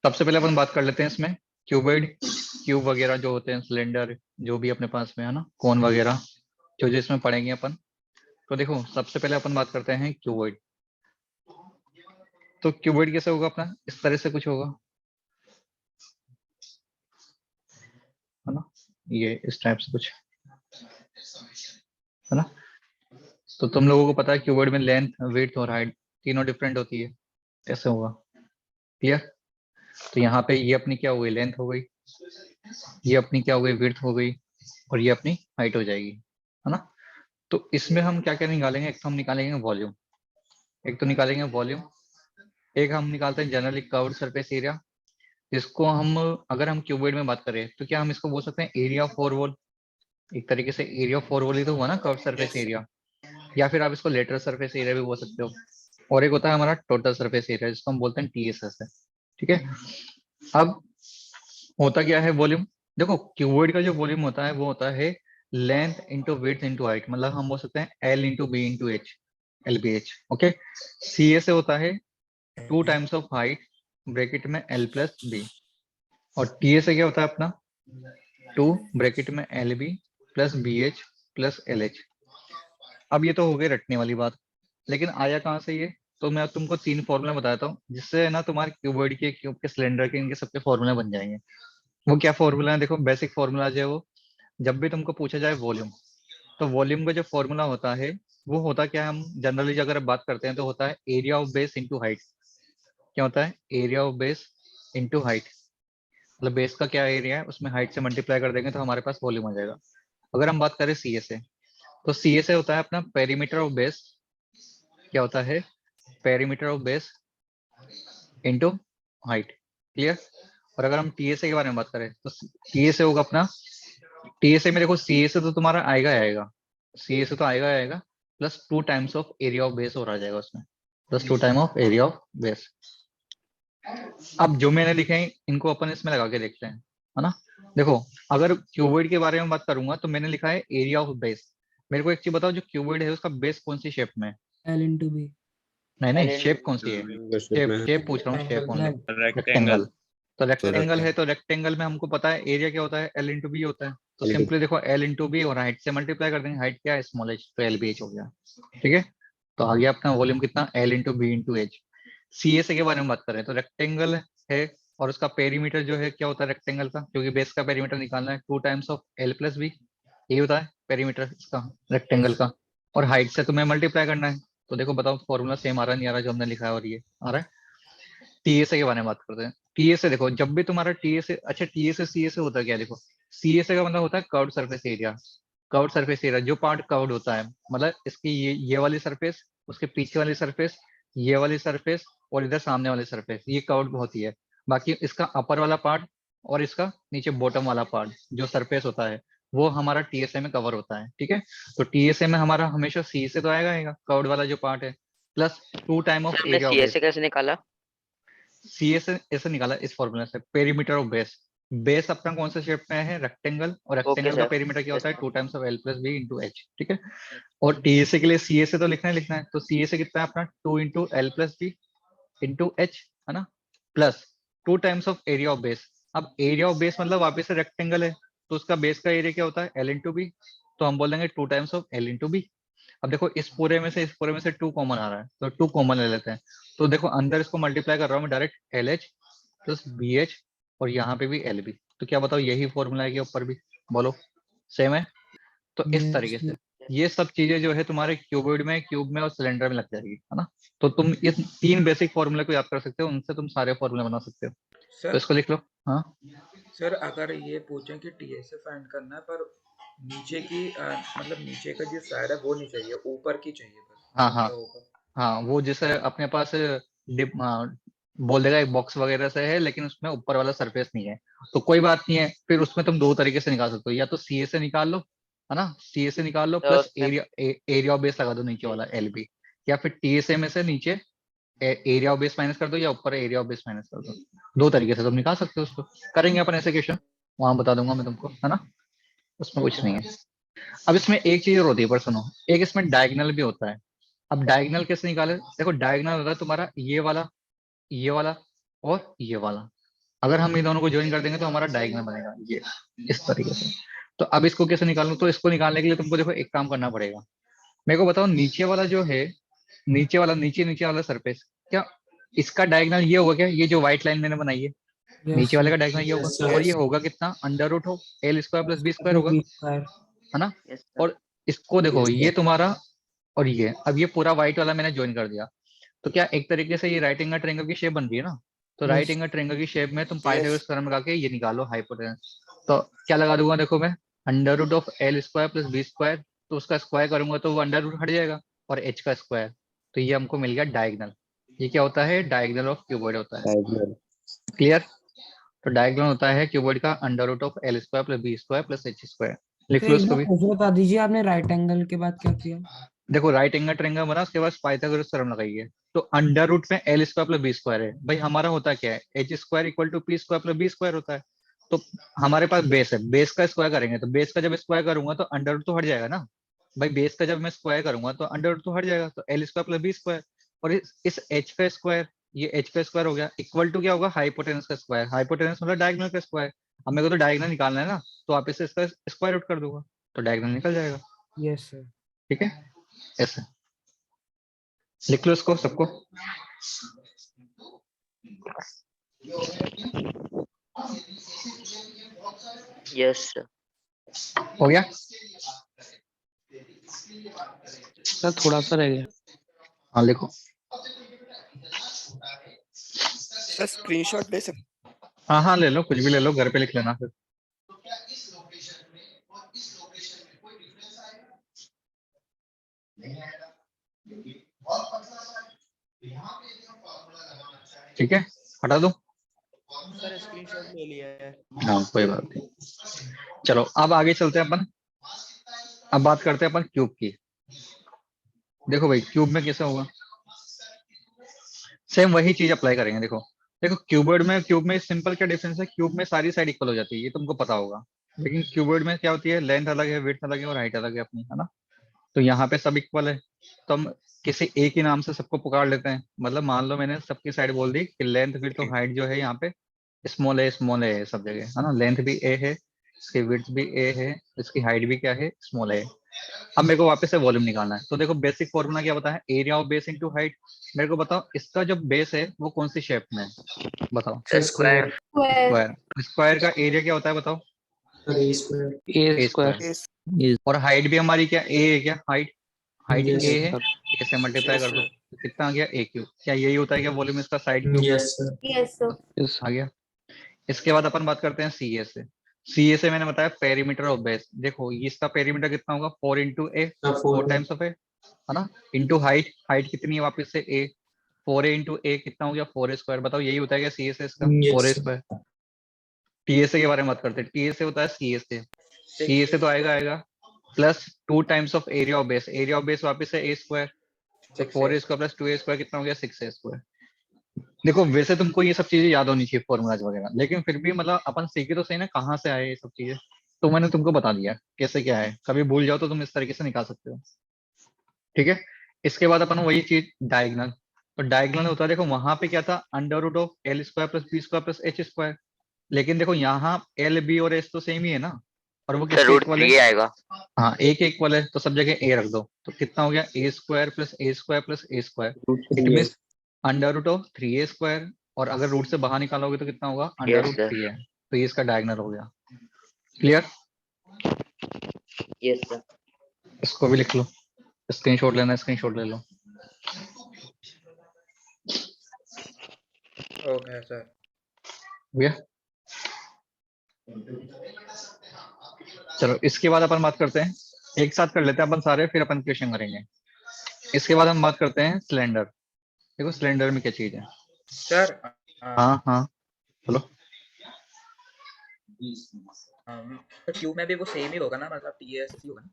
सबसे पहले अपन बात कर लेते हैं इसमें क्यूबॉइड, क्यूब वगैरह जो होते हैं, सिलेंडर जो भी अपने पास में है ना, कोन वगैरह जो जो इसमें पढ़ेंगे अपन। तो देखो सबसे पहले अपन बात करते हैं क्यूबॉइड। तो क्यूबॉइड कैसे होगा अपना, इस तरह से कुछ होगा, है ना, ये इस टाइप से कुछ, है ना। तो तुम लोगों को पता है क्यूबॉइड में लेंथ, विड्थ और हाइट तीनों डिफरेंट होती है, कैसे होगा, क्लियर। तो यहाँ पे ये अपनी क्या हो गई, लेंथ हो गई, ये अपनी क्या हो गई, विड्थ हो गई, और ये अपनी हाइट हो जाएगी, है ना। तो इसमें हम क्या क्या निकालेंगे, एक तो हम निकालेंगे वॉल्यूम, एक तो निकालेंगे वॉल्यूम, एक हम निकालते हैं जनरली कर्व्ड सरफेस एरिया, जिसको हम, अगर हम क्यूबॉइड में बात करें तो क्या हम इसको बोल सकते हैं एरिया ऑफ फोर वॉल। एक तरीके से एरिया ऑफ फोर वॉल ही तो हुआ ना, कर्व सरफेस एरिया, या फिर आप इसको लेटरल सरफेस एरिया भी बोल सकते हो। और एक होता है हमारा टोटल सरफेस एरिया, जिसको हम बोलते हैं टीएसएस है, ठीक है। अब होता क्या है वॉल्यूम, देखो क्यूबॉइड का जो वॉल्यूम होता है वो होता है length into width into height, मतलब हम बोल सकते हैं L into B into H, L B H, okay. C A से होता है 2 टाइम्स ऑफ हाइट ब्रैकेट में एल प्लस बी, और टी ए से क्या होता है अपना 2 ब्रैकेट में L B plus B H plus L H. अब ये तो हो गई रटने वाली बात, लेकिन आया कहाँ से ये, तो मैं तुमको 3 फॉर्मूला बताता हूँ, जिससे ना तुम्हारे क्यूबॉइड के, क्यूब के, सिलेंडर के, इनके सबके फॉर्मूला बन जाएंगे। वो क्या फॉर्मूला है, देखो बेसिक फॉर्मूला जो है वो, जब भी तुमको पूछा जाए वॉल्यूम, तो वॉल्यूम का जो फॉर्मूला होता है वो होता क्या है, हम जनरली अगर बात करते हैं तो होता है area of base into height. क्या होता है, area of base into height, मतलब बेस का क्या एरिया है उसमें हाइट से मल्टीप्लाई कर देंगे तो हमारे पास वॉल्यूम आ जाएगा। अगर हम बात करें सी ए से, तो सी ए से होता है अपना पेरीमीटर ऑफ बेस, क्या होता है, perimeter of base into height, clear. और अगर हम टीएसए के बारे में बात करें तो टीएसए होगा अपना, टीएसए में देखो सी ए से तो तुम्हारा आएगा ही आएगा, सी ए से तो आएगा ही आएगा, plus 2 times of area of base और आ जाएगा उसमें, plus 2 time of area of base. अब जो मैंने लिखे हैं इनको अपन इसमें लगा के देखते हैं, है ना। देखो अगर क्यूबॉइड के बारे में बात करूंगा तो मैंने लिखा है एरिया ऑफ बेस। मेरे को एक चीज बताओ, जो क्यूबॉइड है उसका बेस कौन सी शेप में है। L into B. नहीं नहीं, एल शेप कौन सी है, शेप में शेप शेप पूछ रहा हूँ, शेप ओनली, रेक्टेंगल। रेक्टेंगल। तो रेक्टेंगल है, रेक्टेंगल तो रेक्टेंगल में हमको पता है एरिया क्या होता है, एल इंटू बी होता है। तो इंटू सिंपली देखो एल इंटू बी और हाइट से मल्टीप्लाई कर देंगे, हाइट क्या है स्मॉल एच, तो एल बी एच हो गया, ठीक है। तो आ गया अपना वॉल्यूम कितना, L into B into H. C S A के बारे में बात करें तो रेक्टेंगल है, और उसका पेरीमीटर जो है क्या होता है रेक्टेंगल का, क्योंकि बेस का पेरीमीटर निकालना है 2 times of L plus B, यही होता है पेरीमीटर इसका, रेक्टेंगल का। और हाइट से तुम्हें मल्टीप्लाई करना है। तो देखो बताओ फॉर्मूला सेम आ रहा है नहीं आ रहा जो हमने लिखा है, और ये आ रहा है। टीएसए के बारे में बात करते हैं। टीएसए देखो जब भी तुम्हारा टीएसए, अच्छा टीएसए सीएसए होता है क्या, देखो सीएसए का मतलब होता है curved surface area. Curved surface area जो पार्ट कर्व्ड होता है, मतलब इसकी ये वाली सरफेस, उसके पीछे वाली सरफेस, ये वाली सरफेस, और इधर सामने वाली सरफेस, ये कर्व्ड होती है। बाकी इसका अपर वाला पार्ट और इसका नीचे बॉटम वाला पार्ट जो सरफेस होता है, वो हमारा टीएसए में कवर होता है, ठीक है। तो टीएसए में हमारा हमेशा सी से तो आएगा कर्व्ड वाला जो पार्ट है, प्लस 2 टाइम ऑफ सर हमने area of C S base. से कैसे निकाला? सी एस ऐसे निकाला इस फॉर्मूला से, पेरीमीटर ऑफ बेस। बेस अपना कौन सा शेप में है, रेक्टेंगल, और ओके रेक्टेंगल का सर। पेरीमीटर क्या होता यस है 2 times of L plus B into H, ठीक है। और टीएसए के लिए सी एस तो लिखना है, तो सी एस कितना है अपना 2 into L plus B into H, है ना, plus 2 times of area of base. अब एरिया ऑफ बेस मतलब वापस से रेक्टेंगल है, तो उसका बेस का एरिया क्या होता है एल इंटू बी, तो हम बोल देंगे 2 times of L into B. अब देखो इस पूरे में से 2 कॉमन आ रहा है, तो 2 कॉमन ले लेते हैं। तो देखो अंदर इसको मल्टीप्लाई कर रहा हूँ मैं direct, L H plus B H, और यहाँ पे भी एल बी। तो क्या बताओ यही फॉर्मूला है कि ऊपर भी, बोलो सेम है। तो इस तरीके से ये सब चीजें जो है तुम्हारे क्यूबॉइड में, क्यूब में और सिलेंडर में लग जाएगी, है ना। तो तुम इस 3 बेसिक फॉर्मूले को याद कर सकते हो, उनसे तुम सारे फॉर्मूले बना सकते हो। तो सर इसको लिख लो। हाँ सर अगर ये पूछें कि टीएसए फाइंड करना है पर नीचे की मतलब नीचे का जो साइड है वो नहीं चाहिए, ऊपर की चाहिए बस, हाँ तो हाँ क्या होगा? हाँ, वो जैसे अपने पास डिप बोल देगा एक बॉक्स वगैरह से है, लेकिन उसमें ऊपर वाला सरफेस नहीं है, तो कोई बात नहीं है, फिर उसमें तुम 2 तरीके से निकाल सकते हो, या तो सी ए से निकाल लो, है ना, सी ए से निकाल लो, तो प्लस उसमें एरिया ऑफ बेस लगा दो नीचे वाला एल बी, या फिर टी एस ए में से नीचे एरिया ऑफ बेस माइनस कर दो, या ऊपर एरिया ऑफ बेस माइनस कर दो। 2 तरीके से तुम निकाल सकते हो उसको, करेंगे अपन ऐसे क्वेश्चन, वहां बता दूंगा मैं तुमको, है ना, उसमें कुछ ओके नहीं सर। है। अब इसमें एक चीज और होती है, पर सुनो, एक इसमें डायगनल भी होता है। अब डायगनल कैसे निकाले, देखो डायगनल होता है तुम्हारा ये वाला, ये वाला और ये वाला। अगर हम इन दोनों को ज्वाइन कर देंगे तो हमारा डायगोनल बनेगा ये इस तरीके से। तो अब इसको कैसे निकालूं, तो इसको निकालने के लिए तुमको देखो एक काम करना पड़ेगा। मेरे को बताओ नीचे वाला जो है, नीचे वाला, नीचे नीचे वाला सरफेस, क्या इसका डायगोनल ये होगा क्या, ये जो व्हाइट लाइन मैंने बनाई है, यस नीचे वाले सर। का डायगोनल ये होगा, Yes, sir. और ये होगा कितना, under root of L square plus B square होगा, बी स्क्वायर। है ना। Yes sir. और इसको देखो Yes, ये sir. तुम्हारा, और ये अब ये पूरा व्हाइट वाला मैंने ज्वाइन कर दिया, तो क्या एक तरीके से ये राइट एंगल ट्रायंगल की शेप बन रही है ना। तो राइट यस एंगल ट्रायंगल की शेप में तुम पाइथागोरस थ्योरम लगा के ये निकालो हाइपोटेनस। तो क्या लगा दूंगा देखो मैं, under root of L square plus B square, तो उसका स्क्वायर करूंगा तो वो अंडर रूट हट जाएगा, और एच का स्क्वायर, तो ये हमको मिल गया डायगोनल। ये क्या होता है, डायगोनल ऑफ क्यूबॉइड होता है। क्लियर। तो डायगोनल होता है क्यूबॉइड का under root of L square plus B square plus H square. लिख तो लो एक इसको बार भी। मुझे बता दीजिए, आपने राइट एंगल के बाद क्या किया? देखो राइट एंगल ट्रायंगल बना, उसके बाद पाइथागोरस थ्योरम लगाइए। तो अंडर रूट में L square plus B square है, भाई हमारा होता क्या है, H square equal to P square plus B square होता है। तो हमारे पास बेस है, बेस का स्क्वायर करेंगे, तो बेस का जब स्क्वायर करूंगा तो अंडर रूट तो हट जाएगा ना। भाई बेस का जब मैं स्क्वायर करूंगा तो अंडर रूट तो हट जाएगा, तो L square plus B square, और इस एच का स्क्वायर, ये एच का स्क्वायर हो गया, इक्वल टू क्या होगा, हाइपोटेनस का स्क्वायर। हाइपोटेनस मतलब डायगोनल का स्क्वायर। अब मेरे को तो डायगोनल निकालना है ना, तो आप इसे इसका स्क्वायर रूट कर दूंगा, तो डायगोनल निकल जाएगा। Yes sir. ठीक है, ऐसे लिख लो इसको सबको। Yes sir. हो गया। सर थोड़ा सा रह गया। हाँ लिखो। सर स्क्रीनशॉट ले सकते? हाँ हाँ ले लो, कुछ भी ले लो, घर पे लिख लेना फिर। ठीक है, हटा दो। सर स्क्रीनशॉट ले लिया है। हाँ कोई बात नहीं। चलो अब आगे चलते हैं अपन। अब बात करते हैं अपन क्यूब की। देखो भाई क्यूब में कैसे होगा, सेम वही चीज अप्लाई करेंगे। देखो देखो क्यूबॉइड में, क्यूब में सिंपल क्या डिफरेंस है, क्यूब में सारी साइड इक्वल हो जाती है, ये तुमको पता होगा। लेकिन क्यूबॉइड में क्या होती है, लेंथ अलग है, विड्थ अलग है, और हाइट अलग है अपनी, है ना। तो यहाँ पे सब इक्वल है, तो हम किसी एक ही नाम से सबको पुकार लेते हैं। मतलब मान लो मैंने सबकी साइड बोल दी कि लेंथ विड्थ और हाइट जो है यहाँ पे स्मॉल है सब जगह, है ना। लेंथ भी ए है, इसकी विड्थ भी ए है, इसकी हाइट भी क्या है, स्मॉल है। अब मेरे को वापस से वॉल्यूम निकालना है, तो देखो बेसिक फॉर्मूला क्या बताया, area of base into height. मेरे को बताओ इसका जो बेस है वो कौन सी शेप में है, बताओ। स्क्वायर। स्क्वायर। स्क्वायर का एरिया क्या होता है बताओ, ए ए स्क्वायर। यस और हाइट भी हमारी क्या ए है, क्या हाइट, हाइट Yes, ए है, sir. ए से मल्टीप्लाई कर दो, sir. तो कितना आ गया, ए क्यूब। क्या यही होता है क्या वॉल्यूम इसका, side cube Yes, sir. Yes आ गया। इसके बाद अपन बात करते हैं सी ए से। सी ए से मैंने बताया पेरीमीटर ऑफ बेस। देखो ये इसका पेरीमीटर कितना होगा, 4 into A, four times of A, है ना, इंटू हाइट, हाइट कितनी है वापस से ए, 4 ए इंटू ए कितना हो गया, 4 स्क्वायर। बताओ यही होता है क्या सी ए से इसका, Yes, 4 sir. Square. T A से के बारे में बात करते हैं, टी ए से होता है सी ए से, सी ए से तो आएगा plus 2 times of area of base, area of base वापस से ए स्क्वायर, तो 4 ए स्क्वायर प्लस 2 ए स्क्वायर कितना हो गया, 6 ए स्क्वायर। देखो वैसे तुमको ये सब चीजें याद होनी चाहिए फॉर्मूलाज वगैरह, लेकिन फिर भी मतलब अपन सीखे तो सही ना कहाँ से आए ये सब चीजें, तो मैंने तुमको बता दिया कैसे क्या है, कभी भूल जाओ तो तुम इस तरीके से निकाल सकते हो। ठीक है, इसके बाद अपन वही चीज डायगोनल। तो डायगोनल होता है, देखो वहां पे क्या था, under root of L square plus B square plus H square. लेकिन देखो यहाँ एल बी और एच तो सेम ही है ना, और वो सर किसके रूट इक्वल 3 है, आएगा। हाँ एक इक्वल है, तो सब जगह ए रख दो, तो कितना हो गया, A square plus A square plus A square. It mean under root of 3 A square, और अगर रूट से बाहर निकालोगे तो कितना होगा, अंडर यस रूट सर। 3 है, तो ये इसका डायगोनल हो गया। क्लियर। Yes sir. इसको भी लिख लो, स्क्रीनशॉट लेना, स्क्रीनशॉट ले लो। Okay sir. हो गया। चलो इसके बाद अपन बात करते हैं, एक साथ कर लेते हैं अपन सारे, फिर अपन क्वेश्चन करेंगे। इसके बाद हम बात करते हैं सिलेंडर। देखो सिलेंडर में क्या चीज है, सर हाँ हाँ चलो। तो ट्यूब में भी वो सेम ही होगा ना, मतलब टीएस ही होगा ना,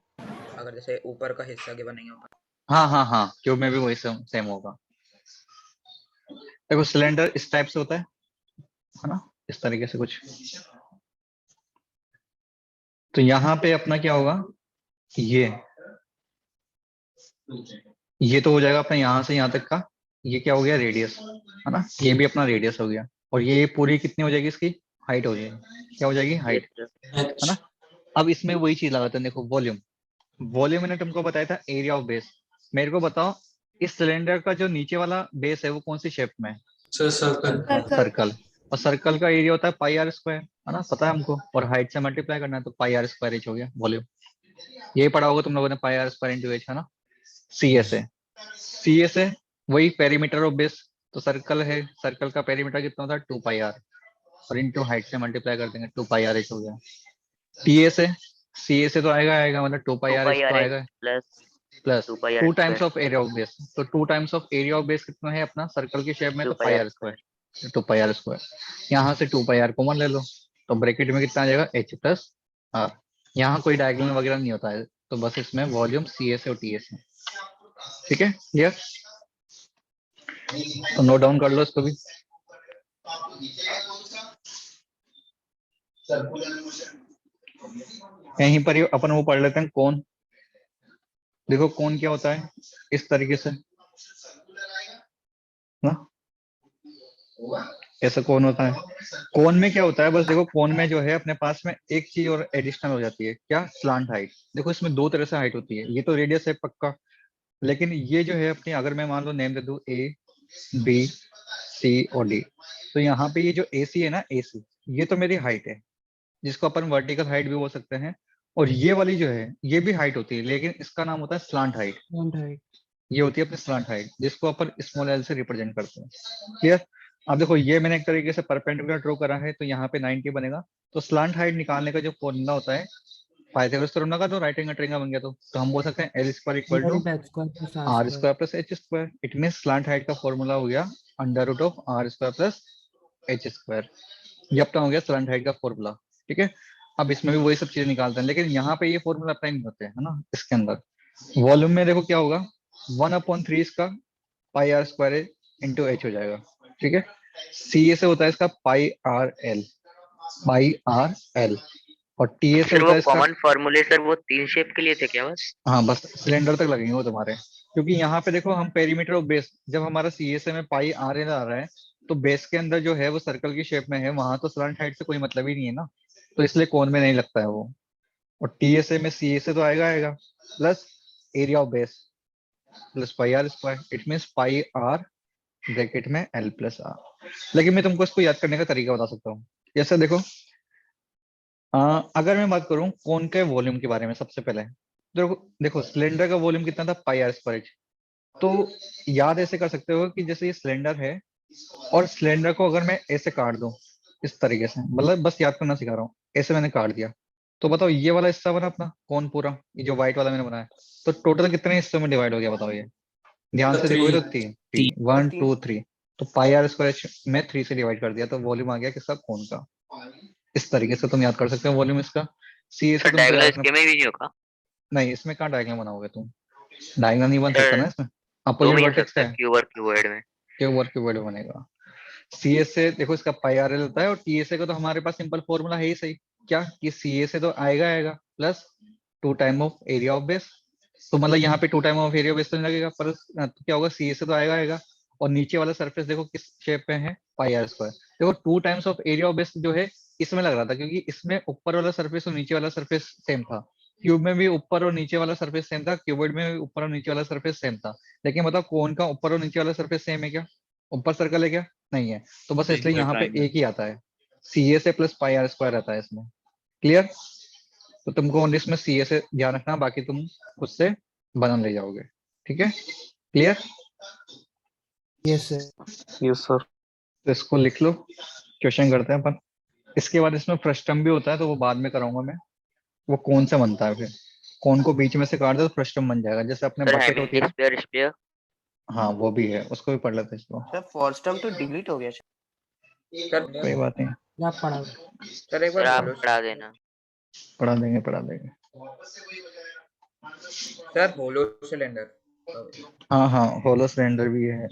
अगर जैसे ऊपर का हिस्सा गिवन नहीं होगा। हाँ हाँ हाँ, क्यूब में भी वही सेम होगा। देखो सिलेंडर इस टाइप से होता है ना, इस तरीके से कुछ। तो यहाँ पे अपना क्या होगा, ये तो हो जाएगा अपना यहाँ से यहाँ तक का, ये क्या हो गया रेडियस, है ना, ये भी अपना रेडियस हो गया। और ये पूरी कितनी हो जाएगी, इसकी हाइट हो जाएगी, क्या हो जाएगी, हाइट, यस सर। है ना। अब इसमें वही चीज लगाते हैं, देखो वॉल्यूम। वॉल्यूम मैंने तुमको बताया था एरिया ऑफ बेस। मेरे को बताओ इस सिलेंडर का जो नीचे वाला बेस है वो कौन सी शेप में है, सर सर्कल। सर्कल। और सर्कल का एरिया होता है पाई आर स्क्वायर, है ना, पता है हमको। और हाइट से मल्टीप्लाई करना है तो पाई आर स्क्वायर एच हो गया वॉल्यूम। ये पढ़ा होगा तुम लोगों ने, पाई आर स्क्वायर इंटू एच, है ना। सी एस है, सी एस है वही पेरीमीटर ऑफ बेस। तो सर्कल है, सर्कल का पेरीमीटर कितना होता है, 2 पाई आर, और इंटू हाइट से मल्टीप्लाई कर देंगे, 2 पाई आर एच हो गया। टी एस है, सी एस है तो आएगा आएगा, मतलब 2 पाई 2 आर पाई एच तो आर एल आएगा, plus plus 2 pi R 2 times square of area of base. तो 2 times of area of base कितना है अपना सर्कल की शेप में, 2 तो pi pi R R square. Square, 2 pi R square. यहाँ से 2 पाई आर कॉमन ले लो, तो ब्रैकेट में कितना आ जाएगा, एच प्लस आर। यहाँ कोई डायगोनल वगैरह नहीं होता है, तो बस इसमें वॉल्यूम सी एस और टी एस है। ठीक है, क्लियर। तो नोट डाउन कर लो इसको भी। यहीं पर ही अपन वो पढ़ लेते हैं कौन। देखो कौन क्या होता है इस तरीके से ना, ऐसा कौन होता है। कौन में क्या होता है, बस देखो कौन में जो है अपने पास में एक चीज और एडिशनल हो जाती है, क्या, स्लांट हाइट। देखो इसमें दो तरह से हाइट होती है, ये तो रेडियस है पक्का, लेकिन ये जो है अपनी, अगर मैं मान लो नेम दे दूं ए बी सी और डी, तो यहाँ पे ये जो ए सी है ना, ए सी, ये तो मेरी हाइट है, जिसको अपन वर्टिकल हाइट भी बोल सकते हैं। और ये वाली जो है ये भी हाइट होती है, लेकिन इसका नाम होता है स्लांट हाइट। Front height. ये होती है अपनी स्लांट हाइट, जिसको अपन स्मॉल एल से रिप्रेजेंट करते हैं। क्लियर। अब देखो ये मैंने एक तरीके से परपेंडिकुलर ड्रॉ करा है, तो यहाँ पे 90 बनेगा। तो स्लांट हाइट निकालने का जो फॉर्मूला होता है पाइथागोरस थ्योरम लगा, तो राइट एंगल ट्रायंगल बन गया। तो हम बोल सकते हैं L square equal under to root X square plus R R square. Square plus H square. It mean slant height का फॉर्मूला हो गया under root of R square plus H square. ये अपना हो गया स्लांट हाइट का formula. ठीक है। अब इसमें भी वही सब चीजें निकालते हैं, लेकिन यहाँ पे ये फॉर्मूला अप्लाई नहीं होते है ना। इसके अंदर वॉल्यूम में देखो क्या होगा, 1/3 इसका पाई आर स्क्वायर इंटू एच हो जाएगा। ठीक है। सी ए से होता है इसका पाई आर एल, पाई आर एल। और टी ए से सर होता वो है इसका, कॉमन फॉर्मूले सर वो 3 शेप के लिए थे क्या बस? हाँ बस सिलेंडर तक लगेंगे वो तुम्हारे। क्योंकि यहाँ पे देखो हम पेरीमीटर ऑफ बेस, जब हमारा सीएसए में पाई आर एल आ रहा है, तो बेस के अंदर जो है वो सर्कल की शेप में है, वहां तो स्लैंट हाइट से कोई मतलब ही नहीं है ना, तो इसलिए कोन में नहीं लगता है वो। और टीएसए में सीएसए तो आएगा आएगा, plus area of base plus pi R square, it mean pi R bracket में एल प्लस आर। लेकिन मैं तुमको इसको याद करने का तरीका बता सकता हूँ। जैसे देखो अगर मैं बात करूं कोन के वॉल्यूम के बारे में, सबसे पहले देखो देखो सिलेंडर का वॉल्यूम कितना था, पाई आर स्क्वायर। तो याद ऐसे कर सकते हो कि जैसे ये सिलेंडर है, और सिलेंडर को अगर मैं ऐसे काट दूं इस तरीके से, मतलब बस याद करना सिखा रहा हूँ, ऐसे मैंने काट दिया, तो बताओ ये वाला हिस्सा बना अपना कौन पूरा, ये जो व्हाइट वाला मैंने बनाया, तो टोटल कितने हिस्सों में डिवाइड हो गया बताओ ये। ध्यान से देखोगे तो 3 1 2 3, तो पाई आर स्क्वायर में 3 से डिवाइड कर दिया, तो वॉल्यूम आ गया किसका, कौन का। इस तरीके से तुम याद कर सकते हो वॉल्यूम इसका। सी ए से सर तुमको याद डायगोनल रखना, इसके में भी नहीं होगा नहीं इसमें कहाँ डायग्राम बनाओगे तुम, डायग्राम नहीं बन सकता सर? ना इसमें। तो अपोजिट मिल वर्टेक्स का सकता है, क्यूब और क्यूबॉइड में। क्यों वर्क वर्ड बनेगा। सी एस से देखो इसका पाई आर एल होता है, और टी एस ए का तो हमारे पास सिंपल फॉर्मूला है ही सही, क्या कि सी एस ए तो आएगा आएगा plus 2 time of area of base. तो मतलब यहाँ पे 2 time of area of base तो नहीं लगेगा, पर तो क्या होगा, सी एस ए तो आएगा आएगा। और नीचे वाला सरफेस देखो किस शेप में है, पाई आर स्क्वायर। देखो 2 times of area of base जो है इसमें लग रहा था, क्योंकि इसमें ऊपर वाला सरफेस और नीचे वाला सरफेस सेम था। क्यूब में भी ऊपर और नीचे वाला सरफेस सेम था, क्यूबॉइड में भी ऊपर और नीचे वाला सरफेस सेम था। लेकिन बताओ कौन का ऊपर और नीचे वाला सरफेस सेम है क्या, ऊपर सर्कल है क्या, नहीं है। तो बस इसलिए यहाँ पे एक ही आता है, C S A plus pi R square आता है इसमें। क्लियर। तो तुमको ओनली इसमें सी एस ए ध्यान रखना, बाकी तुम खुद से बना ले जाओगे। ठीक है, clear. Yes sir. Yes sir. तो इसको लिख लो, क्वेश्चन करते हैं अपन। इसके बाद इसमें फ्रस्टम भी होता है, तो वो बाद में कराऊंगा मैं। वो कौन से बनता है फिर, कौन को बीच में से काट दो तो फ्रस्टम बन जाएगा, जैसे अपने सर बकेट होती है ना। Hemisphere sphere. हाँ वो भी है, उसको भी पढ़ लेते हैं इसको। सर फर्स्ट टर्म तो डिलीट हो गया सर कोई बात नहीं, आप पढ़ा। सर एक बार सर आप बोलो पढ़ा देना। पढ़ा देंगे पढ़ा देंगे। Sir, hollow cylinder. हाँ हाँ होलो सिलेंडर भी है।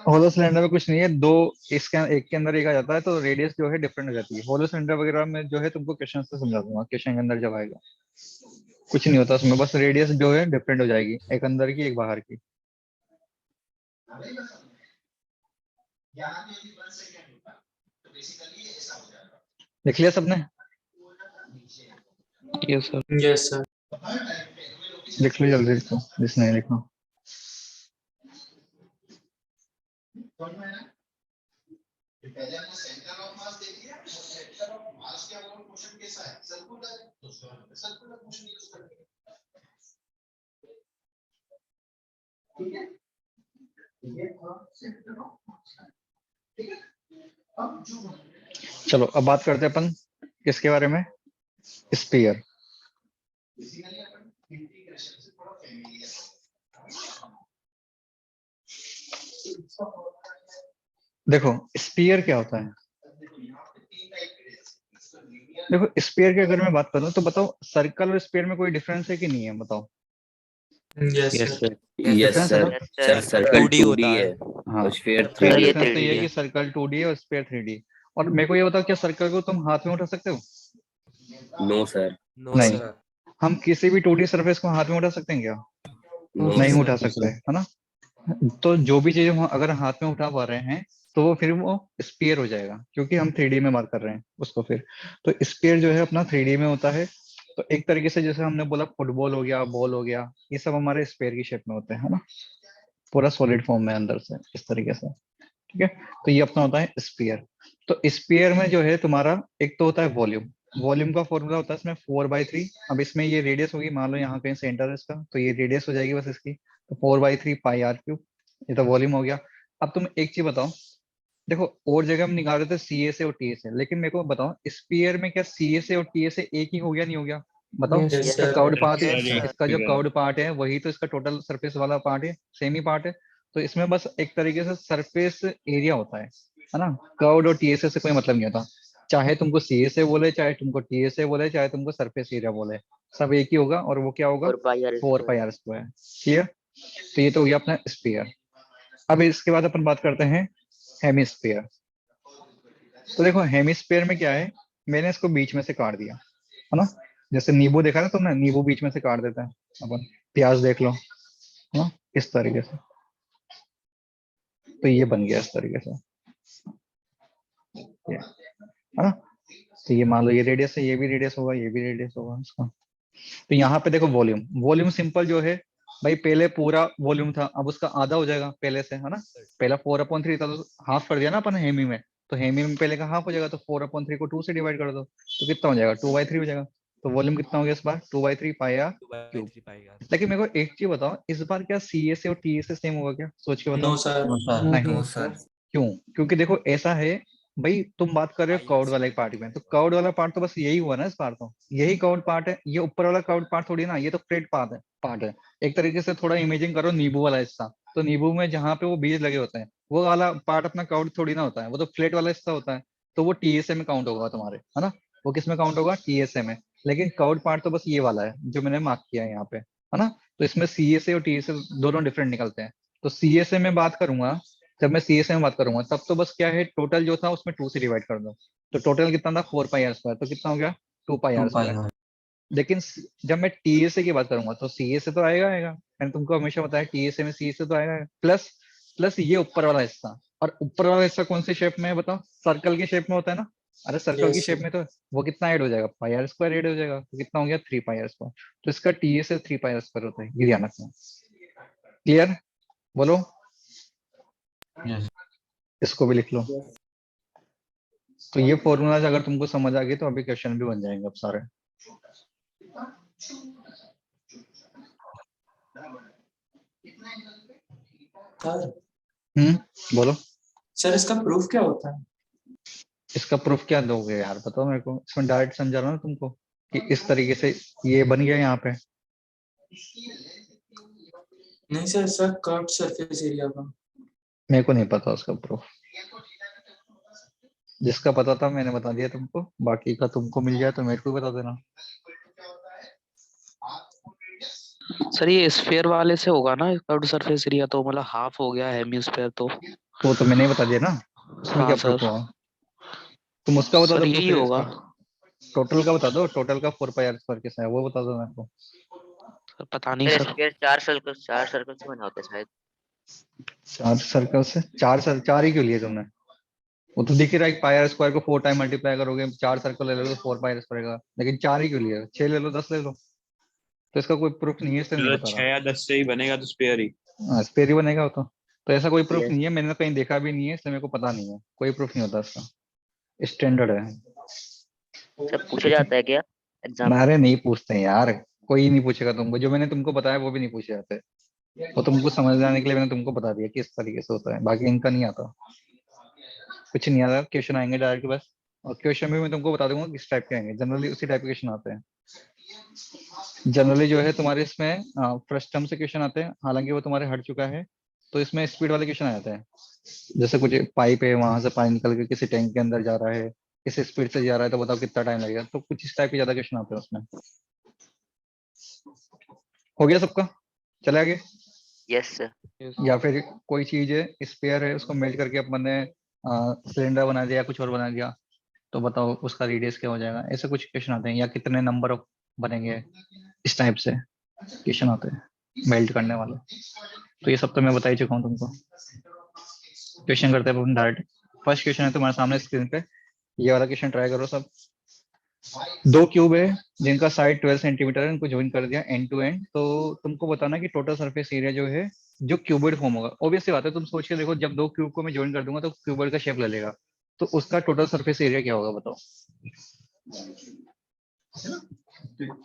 होलो सिलेंडर में कुछ नहीं है, दो इसके एक के अंदर एक आ जाता है, तो रेडियस जो है डिफरेंट हो जाती है। होलो सिलेंडर वगैरह में जो है तुमको क्वेश्चन से समझा दूंगा, क्वेश्चन के अंदर जब आएगा। कुछ नहीं होता उसमें, बस रेडियस जो है डिफरेंट हो जाएगी, एक अंदर की एक बाहर की। लिख लिया सबने? Yes sir. Yes sir. लिख लो जल्दी, लिखो जिसने नहीं लिखा। चलो अब बात करते हैं अपन किसके बारे में, स्पीयर। देखो स्पीयर क्या होता है, देखो स्पीयर की अगर मैं बात करूं तो बताओ सर्कल और स्पीयर में कोई डिफरेंस है कि नहीं है, बताओ। Yes yes sir. Sir. Yes difference है सर। ना? Sir sir circle 2D 2D होता है। है हाँ और स्फीयर तो एक सर, 3D ये है। डिफरेंस तो ये है 3D कि सर्कल 2D है और स्पीयर 3D। और मेरे को ये बताओ क्या सर्कल को तुम हाथ में उठा सकते हो? No sir. नो नहीं। सर। हम किसी भी 2D सरफेस को हाथ में उठा सकते हैं क्या? नो नहीं सर। उठा सकते, है ना? तो जो भी चीज हम अगर हाथ में उठा पा रहे हैं तो वो फिर वो स्पीयर हो जाएगा, क्योंकि हम 3D में बात कर रहे हैं उसको फिर। तो स्पीयर जो है अपना 3D में होता है। तो एक तरीके से जैसे हमने बोला फुटबॉल हो गया, बॉल हो गया, ये सब हमारे स्पीयर की शेप में होते हैं, है ना? पूरा सॉलिड फॉर्म में अंदर से इस तरीके से, ठीक है। तो ये अपना होता है स्पीयर। तो स्पीयर में जो है तुम्हारा एक तो होता है वॉल्यूम। वॉल्यूम का फॉर्मूला होता है इसमें 4/3। अब इसमें ये रेडियस होगी, मान लो यहाँ कहीं सेंटर है इसका, तो ये रेडियस हो जाएगी बस इसकी, तो 4/3 पाई आर क्यूब। ये तो वॉल्यूम हो गया। अब तुम एक चीज बताओ, देखो और जगह हम निकाल रहे थे सी ए से और टी ए से, लेकिन मेरे को बताओ स्पीयर में क्या सी ए से और टी ए से एक ही हो गया, नहीं हो गया? बताओ। Yes, यस Yes, इसका सर। कर्व्ड पार्ट है, Yes, sir. इसका जो कर्व्ड पार्ट है वही तो इसका टोटल सरफेस वाला पार्ट है, सेम ही पार्ट है। तो इसमें बस एक तरीके से सरफेस एरिया होता है ना? कर्व्ड और टी ए से कोई मतलब नहीं होता, चाहे तुमको सी ए से बोले, चाहे तुमको टी ए से बोले, चाहे तुमको सरफेस एरिया बोले, सब एक ही होगा। और वो क्या होगा? 4 pi r 4 pi square. R square. ठीक है, तो ये तो हो गया अपना स्पीयर। अब इसके बाद अपन बात करते हैं हेमिस्फीयर। तो देखो हेमिस्फीयर में क्या है, मैंने इसको बीच में से काट दिया, है ना? जैसे नींबू देखा ना तुमने, नींबू बीच में से काट देता है अपन। प्याज देख लो, है ना? इस तरीके से। तो ये बन गया इस तरीके से, ये, है ना? तो ये मान लो ये रेडियस है, ये भी रेडियस होगा, ये भी रेडियस होगा इसका। तो यहाँ पे देखो वॉल्यूम, वॉल्यूम सिंपल जो है भाई, पहले पूरा वॉल्यूम था, अब उसका आधा हो जाएगा पहले से, है ना? पहला 4/3 था तो हाफ कर दिया ना अपन हेमी में, तो हेमी में पहले का हाफ हो जाएगा, तो 4/3 को 2 से डिवाइड कर दो तो कितना हो जाएगा? 2/3 हो जाएगा। तो वॉल्यूम कितना हो गया इस बार? 2/3 पाई आर क्यूब। 2/3 पाएगा। लेकिन मेरे को एक चीज बताओ, इस बार क्या सी ए से और टी ए से सेम होगा क्या? सोच के बताओ। No sir. नहीं। no, sir. क्यों? क्योंकि देखो ऐसा है भाई, तुम बात कर रहे हो पाई कर्व्ड आर वाले पार्ट में, तो कर्व्ड वाला पार्ट तो बस यही हुआ ना इस बार, तो यही कर्व्ड पार्ट है, ये ऊपर वाला कर्व्ड पार्ट थोड़ी ना, ये तो फ्लैट पार्ट है। एक तरीके से थोड़ा इमेजिन करो नींबू वाला हिस्सा, तो नींबू में जहाँ पे वो बीज लगे होते हैं वो वाला पार्ट अपना कर्व्ड थोड़ी ना होता है, वो तो फ्लैट वाला हिस्सा होता है। तो वो टीएसए में काउंट होगा तुम्हारे, है ना? वो किस में काउंट होगा? टीएसए में। लेकिन कर्व्ड पार्ट तो बस ये वाला है जो मैंने मार्क किया है यहाँ पे, है ना? तो इसमें सीएसए और टीएसए दोनों डिफरेंट निकलते हैं। तो सीएसए में बात करूंगा, जब मैं सीएसए में बात करूंगा तब तो बस क्या है, टोटल जो था उसमें 2 से डिवाइड कर दो, तो टोटल कितना था? 4 पाई आर स्क्वायर। तो कितना हो गया? 2 पाई आर स्क्वायर। लेकिन जब मैं टीएसए की बात करूंगा तो सीएसए तो आएगा आएगा, मैंने तुमको हमेशा बताया टीएसए में सीएसए तो आएगा, प्लस प्लस ये ऊपर वाला हिस्सा। और ऊपर वाला हिस्सा कौन सी शेप में है बताओ? सर्कल की शेप में होता है ना? अरे सर्कल की यस शेप सर। में तो वो कितना ऐड हो जाएगा? पाई आर स्क्वायर ऐड हो जाएगा, तो कितना हो गया? 3 पाई आर स्क्वायर। तो इसका टीएसए 3 पाई आर स्क्वायर होता है, ये ध्यान रखना। क्लियर? बोलो। इसको भी लिख लो। तो ये फॉर्मूलाज अगर तुमको समझ आ गए तो अभी क्वेश्चन भी बन जाएंगे अब सारे। सर बोलो। सर इसका प्रूफ क्या होता है? इसका प्रूफ क्या दोगे यार, बताओ मेरे को। इसमें डायरेक्ट समझा रहा हूँ ना तुमको कि इस तरीके से ये बन गया यहाँ पे। नहीं sir, sir curved surface area का। मेरे को नहीं पता उसका प्रूफ, जिसका पता था मैंने बता दिया तुमको, बाकी का तुमको मिल जाए तो मेरे को भी बता देना। सर ये स्फीयर वाले से होगा ना कर्व्ड सरफेस एरिया, तो मतलब हाफ हो गया हेमिस्फीयर तो। वो तो मैंने ही बता दिया ना, उसमें हाँ क्या प्रूफ सर। हुआ? तुम उसका बता सर दो यही प्रूफ होगा। इसका। टोटल का बता दो, टोटल का 4 पाई आर स्क्वायर कैसा है वो बता दो मेरे को। सर पता नहीं सर सर। स्क्वायर 4 सर्कल से बना होता है शायद। 4 सर्कल से 4 ही क्यों लिए तुमने? वो तो दिख ही रहा है, पाई आर स्क्वायर को 4 टाइम मल्टीप्लाई करोगे, 4 सर्कल ले लो तो 4 पाई आर स्क्वायर का, लेकिन 4 ही क्यों लिया, 6 ले लो, 10 ले लो, तो इसका कोई प्रूफ नहीं है, इसलिए नहीं मतलब बता 6 या 10 से ही बनेगा तो स्पेयर ही। रहा। स्पेयर ही बनेगा वो तो ऐसा कोई प्रूफ Yes. नहीं है, मैंने कहीं देखा भी नहीं है, इसलिए मेरे को पता नहीं है, कोई प्रूफ नहीं होता इसका, स्टैंडर्ड है। सर पूछा जाता है क्या एग्जाम में? अरे नहीं पूछते हैं यार, कोई नहीं पूछेगा तुमको, जो मैंने तुमको बताया वो भी नहीं पूछे जाते, वो तुमको समझ आने के लिए मैंने तुमको बता दिया किस तरीके से होता है, बाकी इनका नहीं आता, कुछ नहीं आता, क्वेश्चन आएंगे डायरेक्ट बस, और क्वेश्चन भी मैं तुमको बता दूंगा किस टाइप के आएंगे, जनरली उसी टाइप के क्वेश्चन आते हैं। जनरली जो है तुम्हारे इसमें फर्स्ट टर्म से क्वेश्चन आते हैं, हालांकि वो तुम्हारे हट चुका है, तो इसमें स्पीड वाले क्वेश्चन आ जाते हैं, जैसे कुछ पाइप है, वहां से पानी निकल के किसी टैंक के अंदर जा रहा है, किस स्पीड से जा रहा है, तो बताओ कितना टाइम लगेगा, तो कुछ इस टाइप के ज्यादा क्वेश्चन आते हैं उसमें। हो गया सबका, चले आगे। Yes sir. या फिर कोई चीज है, स्पेयर है, उसको मेल्ट करके अपन ने सिलेंडर बना दिया, कुछ और बना दिया, तो बताओ उसका रेडियस क्या हो जाएगा, ऐसे कुछ क्वेश्चन आते हैं, या कितने नंबर ऑफ बनेंगे, इस टाइप से क्वेश्चन आते हैं मेल्ट करने वाले। तो ये सब तो मैं बता ही चुका हूँ तुमको। क्वेश्चन करते हैं अपन डायरेक्ट। फर्स्ट क्वेश्चन है तुम्हारे सामने स्क्रीन पे, ये वाला क्वेश्चन ट्राई करो सब। दो क्यूब है जिनका साइड 12 सेंटीमीटर है, इनको ज्वाइन कर दिया एंड टू एंड, तो तुमको बताना कि टोटल सरफेस एरिया जो है जो क्यूबॉइड फॉर्म होगा। ऑब्वियसली बात है, तुम सोच के देखो, जब दो क्यूब को मैं ज्वाइन कर दूंगा तो क्यूबॉइड का शेप ले लेगा, तो उसका टोटल सरफेस एरिया क्या होगा बताओ।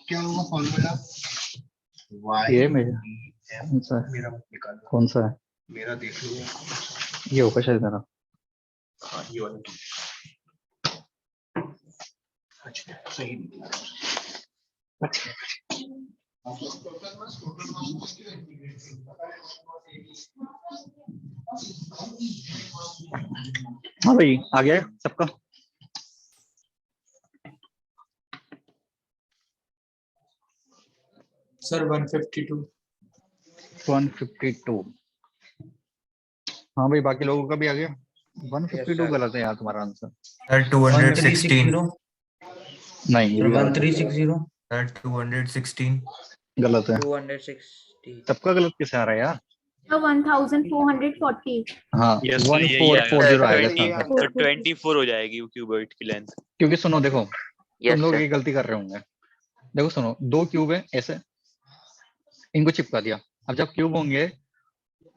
क्या होगा फॉर्मूला? ये मेरा कौन सा है? मेरा निकाल, कौन सा है? मेरा देख लो। ये होगा शायद मेरा। हाँ ये वाला अच्छा सही निकला। हाँ भाई आ गया है सबका। सर 152। 152। हाँ भाई बाकी लोगों का भी आ गया। 152 sir. गलत है यार तुम्हारा आंसर। सर 216 नहीं ये भी गलत है। 1360 सर 216 गलत है। 260। सबका गलत कैसे आ रहा है यार? 1440। हाँ यस सर यही आएगा। 1440 आएगा इसका 20 आंसर। तो 24 हो जाएगी वो क्यूबॉइड की लेंथ। क्योंकि सुनो देखो, यस तुम लोग सर। ये गलती कर रहे होंगे। देखो सुनो, दो क्यूब है ऐसे, इनको चिपका दिया। अब जब क्यूब होंगे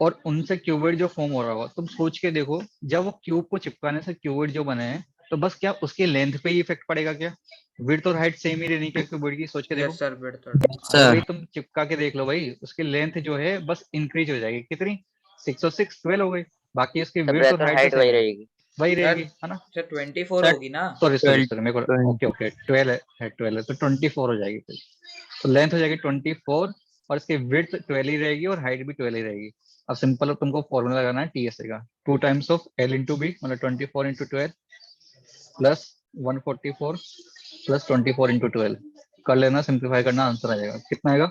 और उनसे क्यूबॉइड जो फॉर्म हो रहा होगा, तुम सोच के देखो, जब वो क्यूब को चिपकाने से क्यूबॉइड जो बने हैं, तो बस क्या उसके लेंथ पे ही इफेक्ट पड़ेगा क्या? विड्थ और हाइट सेम ही रहनी क्या क्यूबॉइड की? सोच के देखो। Yes sir better. तो भाई तुम चिपका के देख लो भाई, उसकी लेंथ जो है बस इंक्रीज हो जाएगी। कितनी? 606 12 हो गई। बाकी उसकी तब विड्थ और हाइट हाइट वही रहेगी। वही रहेगी, है ना? सर 24 होगी ना? सॉरी मेरे को ओके 12 है 12 है तो 24 हो जाएगी फिर। तो लेंथ हो जाएगी 24 और इसकी विड्थ 12 ही रहेगी और हाइट भी 12 ही रहेगी। अब सिंपल तुमको फॉर्मूला लगाना है टीएसए का, 2 times of L into B, मतलब 24 इंटू 12 प्लस 144 प्लस 24 इंटू 12 कर लेना, सिंप्लीफाई करना, आंसर आ जाएगा। कितना आएगा?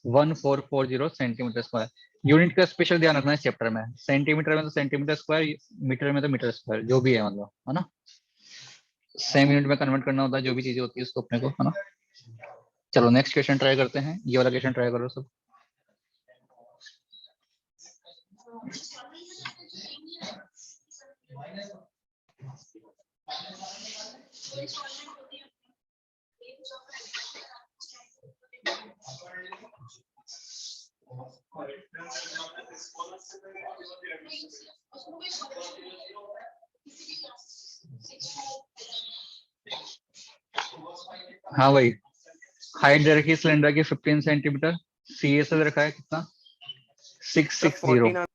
1440 सेंटीमीटर स्क्वायर। यूनिट का स्पेशल ध्यान रखना है चैप्टर में, सेंटीमीटर में तो सेंटीमीटर स्क्वायर, मीटर में तो मीटर स्क्वायर, जो भी है मतलब, है ना? सेम यूनिट में कन्वर्ट करना होता है जो भी चीजें होती है उसको अपने को, है ना? चलो नेक्स्ट क्वेश्चन ट्राई करते हैं। ये वाला क्वेश्चन ट्राई करो सब। हाँ भाई, हाइट दे रखी है सिलेंडर की 15 सेंटीमीटर, सी एस दे रखा है कितना? 660।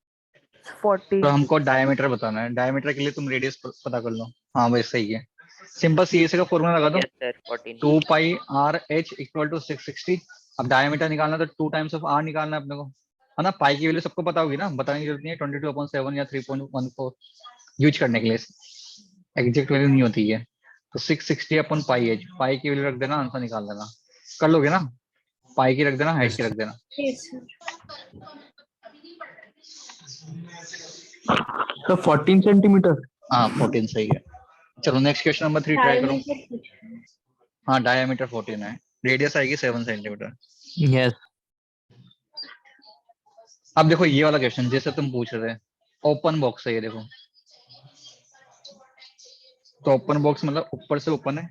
40। तो हमको डायमीटर बताना है। डायमीटर के लिए तुम रेडियस पता कर लो। हाँ भाई सही है, सिंपल सी एस का फॉर्मूला लगा दो, yes sir 14। 2 pi R H equal to 660। अब डायमीटर निकालना तो 2 टाइम्स ऑफ आर निकालना है अपने को, है ना? पाई की वैल्यू सबको पता होगी ना, बताने की जरूरत नहीं है। 22/7 या 3.14 यूज करने के लिए एग्जैक्ट वैल्यू नहीं होती है। तो 660 अपन पाई एच, पाई की वैल्यू रख देना, आंसर निकाल देना। कर लोगे ना? पाई की रख देना, हाइट की रख देना। तो 14 सेंटीमीटर। हाँ 14 सही है। चलो नेक्स्ट क्वेश्चन नंबर 3 ट्राई करो। हाँ डायमीटर 14 है, रेडियस आएगी 7 सेंटीमीटर। यस। अब देखो ये वाला क्वेश्चन जैसे तुम पूछ रहे थे, ओपन बॉक्स है ये देखो, तो ओपन बॉक्स मतलब ऊपर से ओपन है।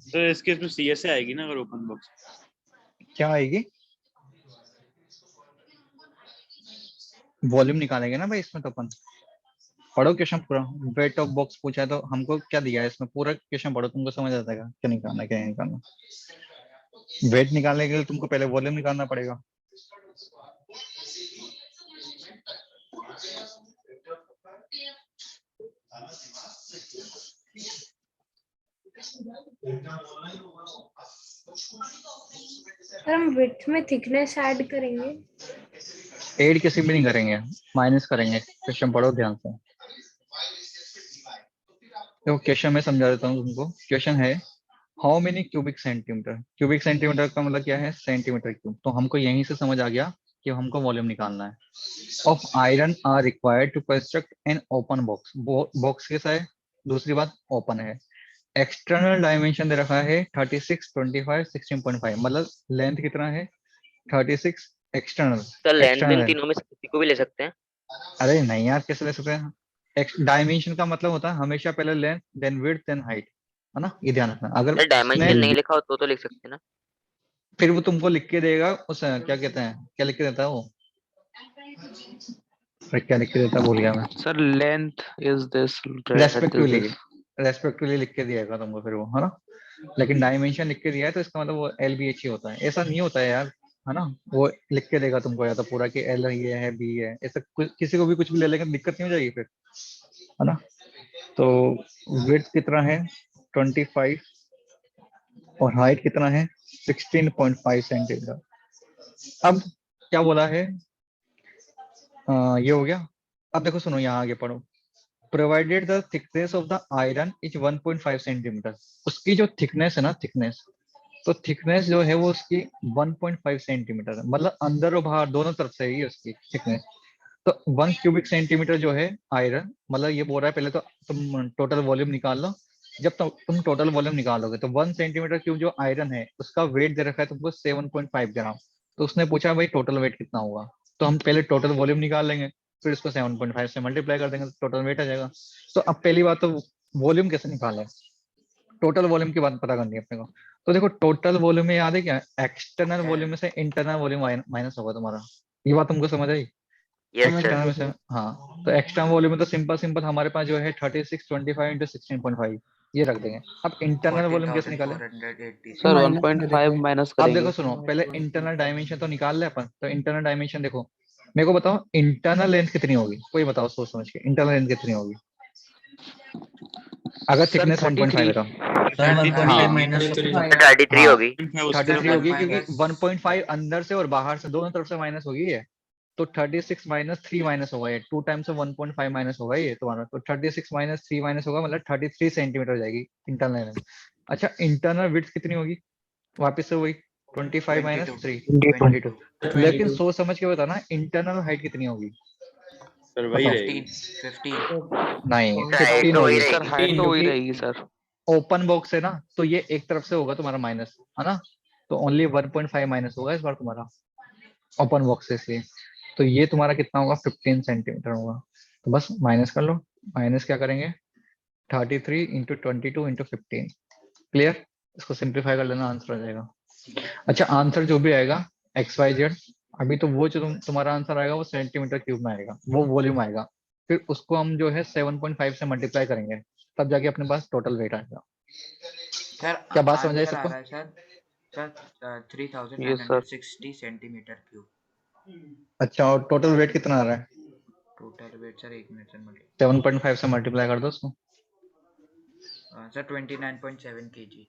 तो इस केस में CSA आएगी ना अगर ओपन बॉक्स। क्या आएगी? वॉल्यूम निकालेंगे ना भाई इसमें तो अपन। पढ़ो क्वेश्चन पूरा। वेट ऑफ बॉक्स पूछा है तो हमको क्या दिया है इसमें, पूरा क्वेश्चन पढ़ो, तुमको समझ आ जाएगा क्या निकालना है क्या नहीं निकालना। वेट निकालने के लिए तुमको पहले वॉल्यूम निकालना पड़ेगा। सर हम विड्थ में थिकनेस ऐड करेंगे? ऐड किसी भी नहीं करेंगे, माइनस करेंगे। क्वेश्चन पढ़ो ध्यान से। देखो क्वेश्चन में समझा देता हूँ तुमको। क्वेश्चन है how many cubic centimetre. Cubic centimetre का मतलब क्या है? Centimetre cube. तो हमको यहीं से समझ आ गया कि हमको वॉल्यूम निकालना है। Of iron are required to construct an open box. Box कैसा है? दूसरी बात ओपन है। एक्सटर्नल डायमेंशन दे रखा है 36, 25, 16.5। मतलब लेंथ कितना है? 36 external. Sir length in external. तीनों में से किसी को भी ले सकते हैं? अरे नहीं यार, कैसे ले सकते हैं? डायमेंशन का मतलब होता है हमेशा पहले length then width then height, है ना? ये ध्यान रखना। अगर सर डायमेंशन नहीं लिखा हो तो लिख सकते हैं ना? फिर वो तुमको लिख के देगा उस क्या कहते हैं, क्या लिख के देता है वो? अरे क्या लिख के देता है भूल गया मैं। Sir length is this, respectively, respectively लिख के दिएगा तुमको फिर वो, है ना? लेकिन डायमेंशन लिख के दिया है तो इसका मतलब वो LBH ही होता है। ऐसा नहीं होता है यार, है ना? वो लिख के देगा तुमको या तो पूरा कि L ये है B है, ऐसा किसी को भी कुछ भी ले लेंगे दिक्कत नहीं हो जाएगी फिर, है ना? तो विड्थ कितना है? 25 और हाइट कितना है? 16.5 सेंटीमीटर। अब क्या बोला है? ये हो गया। अब देखो सुनो, यहाँ आगे पढ़ो। Provided the thickness of the iron is 1.5 centimetre. उसकी जो थिकनेस है ना, थिकनेस, तो थिकनेस जो है वो उसकी 1.5 सेंटीमीटर है। मतलब अंदर और बाहर दोनों तरफ से ही उसकी थिकनेस। तो 1 क्यूबिक सेंटीमीटर जो है आयरन, मतलब ये बोल रहा है पहले तो तुम टोटल वॉल्यूम निकाल लो। जब तुम टोटल वॉल्यूम निकालोगे तो 1 सेंटीमीटर क्यूब जो आयरन है उसका वेट दे रखा है तुमको 7.5 ग्राम। तो उसने पूछा भाई टोटल वेट कितना होगा, तो हम पहले टोटल वॉल्यूम निकाल लेंगे, फिर इसको 7.5 से मल्टीप्लाई कर देंगे तो टोटल वेट आ जाएगा। तो अब पहली बात तो वॉल्यूम कैसे निकालें, टोटल वॉल्यूम की बात पता करनी है अपने को। तो देखो टोटल वॉल्यूम में याद है क्या? एक्सटर्नल वॉल्यूम में से इंटरनल वॉल्यूम माइनस होगा तुम्हारा। ये बात तुमको समझ आई? यस एक्सटर्नल में सर। से, हाँ। तो एक्सटर्नल वॉल्यूम में तो सिंपल सिंपल हमारे पास जो है 36, 25 इंटू 16.5 ये रख देंगे। अब इंटरनल वॉल्यूम कैसे निकालें? 14,480 सर माइनस कर 1.5 देंगे। माइनस अब देखो करेंगे। सुनो, पहले इंटरनल डायमेंशन तो निकाल ले अपन। तो इंटरनल डायमेंशन देखो, मेरे को बताओ इंटरनल लेंथ कितनी होगी, कोई बताओ सोच समझ के। इंटरनल लेंथ कितनी होगी अगर सर थिकनेस 1.5 है तो? सर 1.5 माइनस 33 होगी। 33 होगी1.5 क्योंकि बस। 1.5 अंदर से और बाहर से दोनों तरफ से माइनस होगी ये। तो 36 माइनस 3 माइनस होगा ये, 2 टाइम्स ऑफ 1.5 माइनस होगा ये तुम्हारा। तो 36 माइनस 3 माइनस होगा, मतलब 33 सेंटीमीटर हो जाएगी इंटरनल लेंथ। अच्छा इंटरनल विड्थ कितनी होगी? वापस से वही 25 माइनस 3, 22। 22। लेकिन सोच समझ के बताना इंटरनल हाइट कितनी होगी? सर वही बताओ। रहेगी। 15 नहीं, सर हाइट 15 तो वही होगी। सर रहेगी। हाइट तो वही क्योंकि रहेगी सर। ओपन बॉक्स है ना, तो ये एक तरफ से होगा तुम्हारा माइनस, है ना? तो ओनली 1.5 माइनस होगा इस बार तुम्हारा ओपन बॉक्स से, इसलिए। तो ये तुम्हारा कितना होगा? 15 सेंटीमीटर होगा। तो बस माइनस कर लो। माइनस क्या करेंगे? 33 इंटू 22 इंटू 15। क्लियर? इसको सिंप्लीफाई कर लेना, आंसर आ जाएगा। अच्छा आंसर जो भी आएगा XYZ, अभी तो वो जो तुम्हारा आंसर आएगा वो सेंटीमीटर क्यूब में आएगा, वो वॉल्यूम आएगा। फिर उसको हम जो है 7.5 से मल्टीप्लाई करेंगे, तब जाके अपने पास टोटल वेट आएगा। सर क्या बात समझ आई आंसर आ सबको? रहा है sir. Sir yes sir. 3960 centimetre cube. अच्छा और टोटल वेट कितना आ रहा है? Total weight sir 1 minute sir 7.5 से मल्टीप्लाई कर दो उसको। Sir 29.7 kg।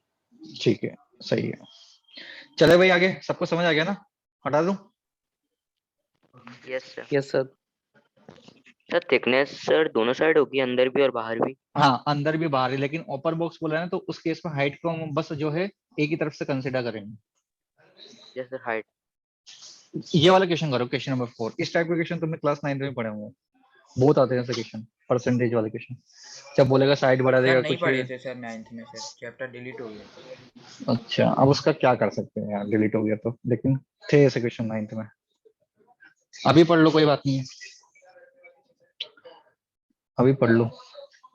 ठीक है, सही है। चले भाई आगे, सबको समझ आ गया ना? हटा दूं? Yes sir. Yes sir. Sir thickness sir दोनों साइड होगी, अंदर भी और बाहर भी? हाँ अंदर भी बाहर ही, लेकिन ओपन बॉक्स बोला है ना, तो उस केस में हाइट को हम बस जो है एक ही तरफ से कंसिडर करेंगे। Yes sir height. ये वाला क्वेश्चन करो, क्वेश्चन नंबर 4। इस टाइप के क्वेश्चन तुमने क्लास 9 में पढ़े होंगे। बहुत आते हैं ऐसे क्वेश्चन, परसेंटेज वाले क्वेश्चन। जब बोलेगा साइड बढ़ा सर देगा नहीं कुछ पढ़े भी। थे सर 9th में सर, चैप्टर डिलीट हो गया। अच्छा, अब उसका क्या कर सकते हैं यार, डिलीट हो गया तो, लेकिन थे ऐसे क्वेश्चन 9th में। अभी पढ़ लो, कोई बात नहीं है, अभी पढ़ लो।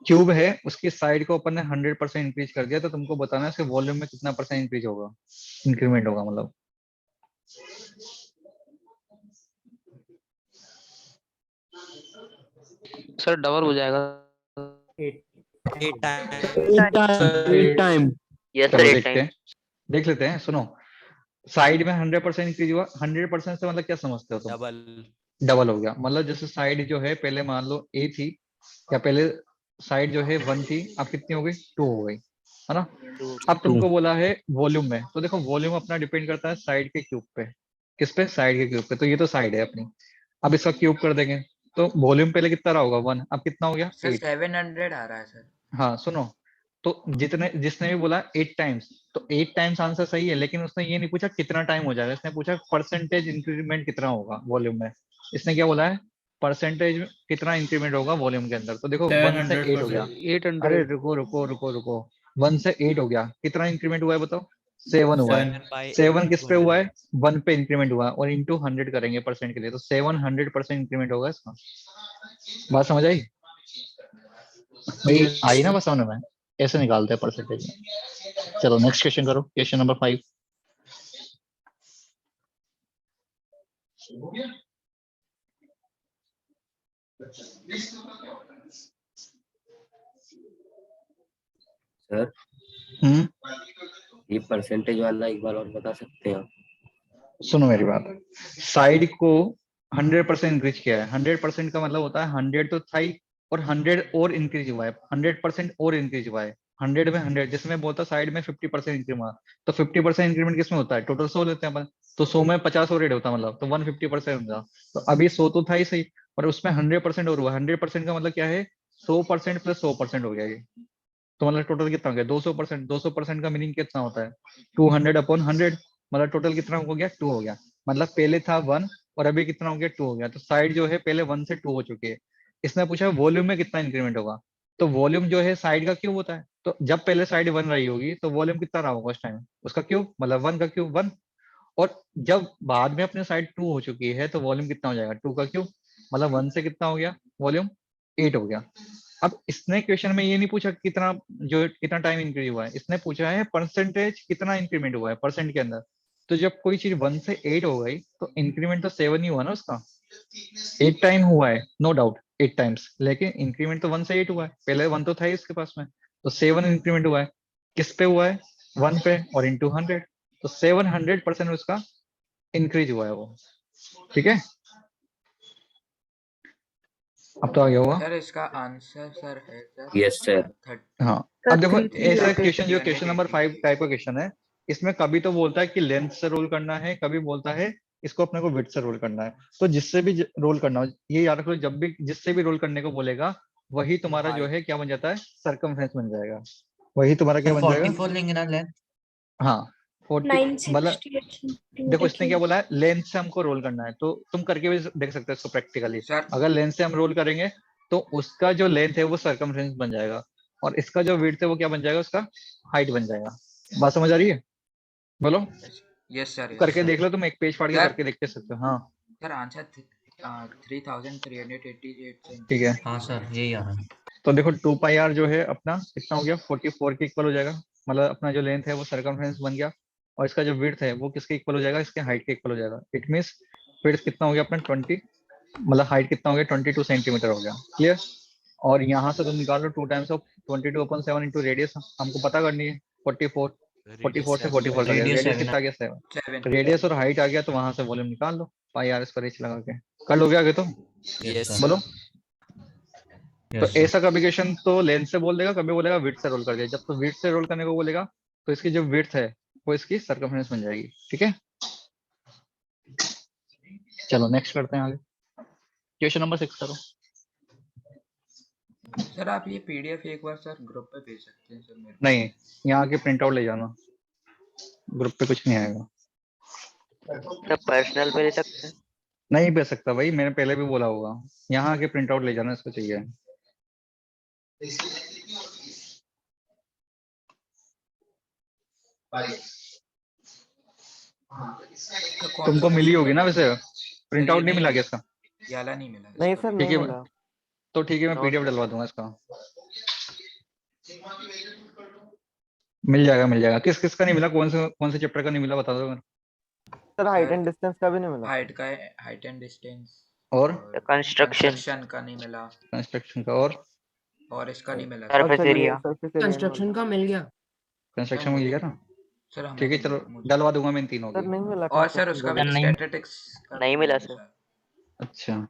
क्यूब है, उसकी साइड को अपन ने 100% इंक्रीज कर दिया, तो तुमको बताना है इसके वॉल्यूम में कितना परसेंट इंक्रीज होगा, इंक्रीमेंट होगा मतलब। सर डबल हो जाएगा। 8 सर टाइम। यस सर चलो 8 देखते टाइम। हैं, देख लेते हैं। सुनो, साइड में 100% इंक्रीज हुआ, 100% से मतलब क्या समझते हो तुम? डबल। डबल हो गया, मतलब जैसे साइड जो है पहले मान लो ए थी, या पहले साइड जो है 1 थी, अब कितनी हो गई? 2 हो गई, है ना? अब तुमको बोला है वॉल्यूम में, तो देखो वॉल्यूम अपना डिपेंड करता है साइड के क्यूब पे। किस पे? साइड के क्यूब पे। तो ये तो साइड है अपनी, अब इसका क्यूब कर देंगे, तो वॉल्यूम पहले कितना रहा होगा? 1, अब कितना हो गया? सर 8। 700 आ रहा है सर। हाँ सुनो, तो जितने जिसने भी बोला 8 टाइम्स, तो 8 टाइम्स आंसर सही है, लेकिन उसने ये नहीं पूछा कितना टाइम हो जाएगा, इसने पूछा परसेंटेज इंक्रीमेंट कितना होगा वॉल्यूम में। इसने क्या बोला है? परसेंटेज कितना इंक्रीमेंट होगा वॉल्यूम के अंदर। तो देखो 1 से 8 हो गया। 700%। अरे 800। रुको रुको रुको रुको, 1 से 8 हो गया, कितना इंक्रीमेंट हुआ है बताओ? 7 हुआ है। 7 7 किस पे हुआ है? 1 पे इंक्रीमेंट हुआ है, और इंटू 100 करेंगे परसेंट के लिए, तो 700% इंक्रीमेंट होगा इसका। बात समझ आई भाई? आई ना? बस समझ में, ऐसे निकालते हैं परसेंटेज में। चलो नेक्स्ट क्वेश्चन करो, क्वेश्चन नंबर 5। सर हम्म, ये परसेंटेज वाला एक बार और बता सकते हैं आप? सुनो मेरी बात, साइड को 100% इंक्रीज किया है। 100% का मतलब होता है 100 तो था ही, और 100 और इंक्रीज हुआ है, 100% और इंक्रीज हुआ है। 100 में 100, जिसमें बोलता साइड में 50% इंक्रीज हुआ, तो 50% इंक्रीमेंट किसमें होता है? टोटल 100 लेते हैं अपन, तो 100 में 50 और रेड होता है, मतलब तो 150% होगा। तो अभी 100 तो था ही सही, और उसमें 100% और हुआ। 100% का मतलब क्या है? 100% प्लस 100% हो गया ये, तो मतलब टोटल कितना हो गया? 200%। 200% का मीनिंग कितना होता है? 200/100, मतलब टोटल कितना हो गया? 2 हो गया। मतलब पहले था 1, और अभी कितना हो गया? 2 हो गया। तो साइड जो है पहले 1 से 2 हो चुकी है। इसने पूछा वॉल्यूम में कितना इंक्रीमेंट होगा, तो वॉल्यूम जो है साइड का क्यूब होता है, तो जब पहले साइड 1 रही होगी तो वॉल्यूम कितना रहा होगा उस टाइम? उसका क्यूब, मतलब 1 का क्यूब 1। और जब बाद में अपने साइड 2 हो चुकी है, तो वॉल्यूम कितना हो जाएगा? 2 का क्यूब, मतलब 1 से कितना हो गया वॉल्यूम? 8 हो गया। अब इसने क्वेश्चन में ये नहीं पूछा कितना, जो कितना टाइम इंक्रीज हुआ है, इसने पूछा है परसेंटेज कितना इंक्रीमेंट हुआ है परसेंट के अंदर। तो जब कोई चीज 1 से 8 हो गई, तो इंक्रीमेंट तो 7 ही हुआ ना उसका। 8 टाइम हुआ है, नो डाउट 8 टाइम्स, लेकिन इंक्रीमेंट तो 1 से 8 हुआ है, पहले 1 तो था ही इसके पास में, तो 7 इंक्रीमेंट हुआ है। किस पे हुआ है? 1 पे, और इंटू 100, तो 700% उसका इंक्रीज हुआ है वो। ठीक है, अब तो आ गया होगा। सर इसका आंसर सर है सर यस सर। 30। हाँ, सर अब देखो 3 ऐसा होते क्वेश्चन, हैं। जो क्वेश्चन नंबर 380। 5 टाइप का क्वेश्चन है, इसमें कभी तो बोलता है कि लेंथ से रोल करना है, कभी बोलता है इसको अपने को विड्थ से रोल करना है। तो जिससे भी रोल करना हो, ये याद रखो, जब भी जिससे भी रोल करने को बोलेगा, वही तुम्हारा जो है क्या बन जाता है? सर्कमफ्रेंस बन जाएगा, वही तुम्हारा क्या सर बन जाएगा? 44 लेंगे ना लेंथ। हाँ 40, मतलब 968 देखो सेंटीमीटर इसने क्या बोला है, लेंथ से हमको रोल करना है, तो तुम करके भी देख सकते हो इसको प्रैक्टिकली। सर अगर लेंथ से हम रोल करेंगे, तो उसका जो लेंथ है वो सर्कमफ्रेंस बन जाएगा, और इसका जो विड्थ है वो क्या बन जाएगा? उसका हाइट बन जाएगा। बात समझ आ रही है? बोलो, यस सर यस करके सर। देख लो, तुम एक पेज फाड़ के सर करके देख सकते हो। हाँ सर आंसर 3388 ठीक है, सेंटीमीटर। हाँ सर यही आ रहा है। तो देखो 2 पाई आर जो है अपना कितना हो गया? 44 के इक्वल हो जाएगा, मतलब अपना जो लेंथ है वो सर्कमफ्रेंस बन गया, और इसका जो विड्थ है वो किसके इक्वल हो जाएगा? इसके हाइट के इक्वल हो जाएगा। इट मीन्स विड्थ कितना हो गया अपना? 20, मतलब हाइट कितना हो गया? 22 सेंटीमीटर हो गया। क्लियर? और यहाँ से तुम निकाल लो 2 टाइम्स ऑफ 22/7 इंटू रेडियस, हमको पता करनी है 44। 44 से 44 का गया, रेडियस रेडियस 7 कितना आ गया? 7। 7। रेडियस और हाइट आ गया, तो वहां से वॉल्यूम निकाल लो, पाई आर स्क्वायर एच लगा के। कर लोगे आगे तो? यस बोलो। सर। तो यस सर। ऐसा कभी क्वेश्चन तो लेंथ से बोल देगा, कभी बोलेगा विड्थ से रोल कर दिया। जब तो विड्थ से रोल करने को बोलेगा, तो इसकी जो विड्थ है वो इसकी सर्कमफ्रेंस बन जाएगी। ठीक है, चलो नेक्स्ट करते हैं आगे, क्वेश्चन नंबर 6 करो। सर आप ये पीडीएफ एक बार सर ग्रुप पे भेज सकते हैं सर मेरे को। नहीं, यहाँ के प्रिंट आउट ले जाना, ग्रुप पे कुछ नहीं आएगा। सर पर्सनल पे ले सकते हैं? नहीं भेज सकता भाई, मैंने पहले भी बोला होगा। यहाँ आके प्रिंट आउट ले जाना इसको चाहिए। तो कौन तुमको सा मिली question होगी ना है? वैसे, प्रिंट सर, आउट ये नहीं नहीं मिला क्या मिला। इसका? ये वाला नहीं मिला नहीं इसका सर, भी। ठीक नहीं है, मिला। तो ठीक है मैं नोट पीडीएफ डलवा दूंगा इसका। मिल जाएगा। किस किस का नहीं मिला, कौन से चैप्टर का नहीं मिला बता दो। Sir height sir and distance का भी नहीं मिला। हाइट का है, हाइट एंड डिस्टेंस, और कंस्ट्रक्शन, कंस्ट्रक्शन का नहीं मिला, कंस्ट्रक्शन का, और इसका नहीं मिला और सर। सरफेस सर ये एरिया। सरफेस एरिया कंस्ट्रक्शन का मिल गया। सर कंस्ट्रक्शन मिल मुझे गया ना? सर हमें ठीक है नहीं चलो, मिला मुझे। डलवा दूंगा मैं इन तीनों सर की। नहीं मिला और सर कंस्ट्रक्शन उसका का भी भी। स्टैटिस्टिक्स का नहीं मिला सर। अच्छा,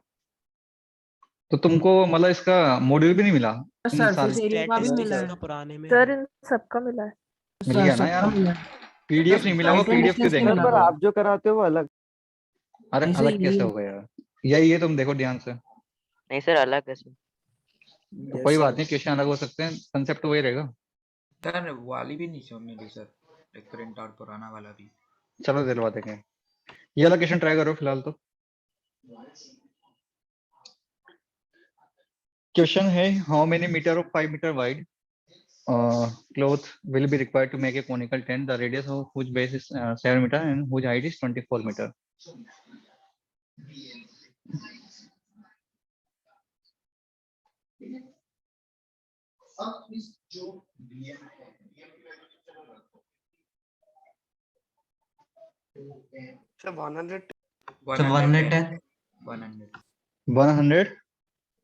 तो तुमको मतलब इसका मॉड्यूल भी नहीं मिला इन सरफेस सारे? एरिया का भी मिला स्टैटिस्टिक्स है। का पुराने में सर है। इन सबका मिला है। मिल गया ना सबका यार? मिला है। पीडीएफ बस नहीं मिला, वो हाइट एंड पीडीएफ क्यों डिस्टेंस नहीं देंगे सर मिला पर तुमको? था। आप जो कराते हो वो अलग। अरे नहीं सर, अलग कैसे यही हो गया यार? यही है, तुम देखो ध्यान से। नहीं सर, अलग है सर। तो कोई बात नहीं, क्वेश्चन अलग हो सकते हैं, कंसेप्ट वही रहेगा। सर वाली भी नहीं समझ मिली सर, एक प्रिंट आउट पुराना वाला भी। चलो दिलवा देंगे। ये वाला क्वेश्चन ट्राई करो फिलहाल तो। क्वेश्चन है, how many metre of 5 metre wide cloth will be required to make a conical tent, the radius of whose base is 7 meter and whose height is 24 meter. Sir 100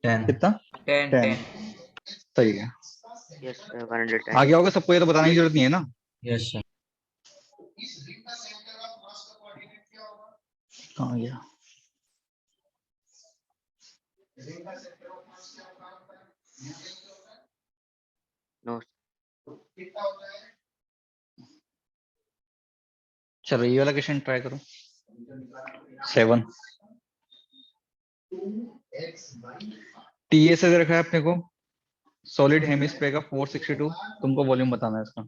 110 कितना? 10 10। 10 सही है। Yes sir, 110। आ गया होगा सबको, ये तो बताने की जरूरत नहीं है ना। Yes sir. कहाँ गया? नो। चलो ये वाला क्वेश्चन ट्राई करो। 7 टीए से दे रखा है अपने को, सॉलिड हेमिस्फीयर का 462, तुमको वॉल्यूम बताना है इसका।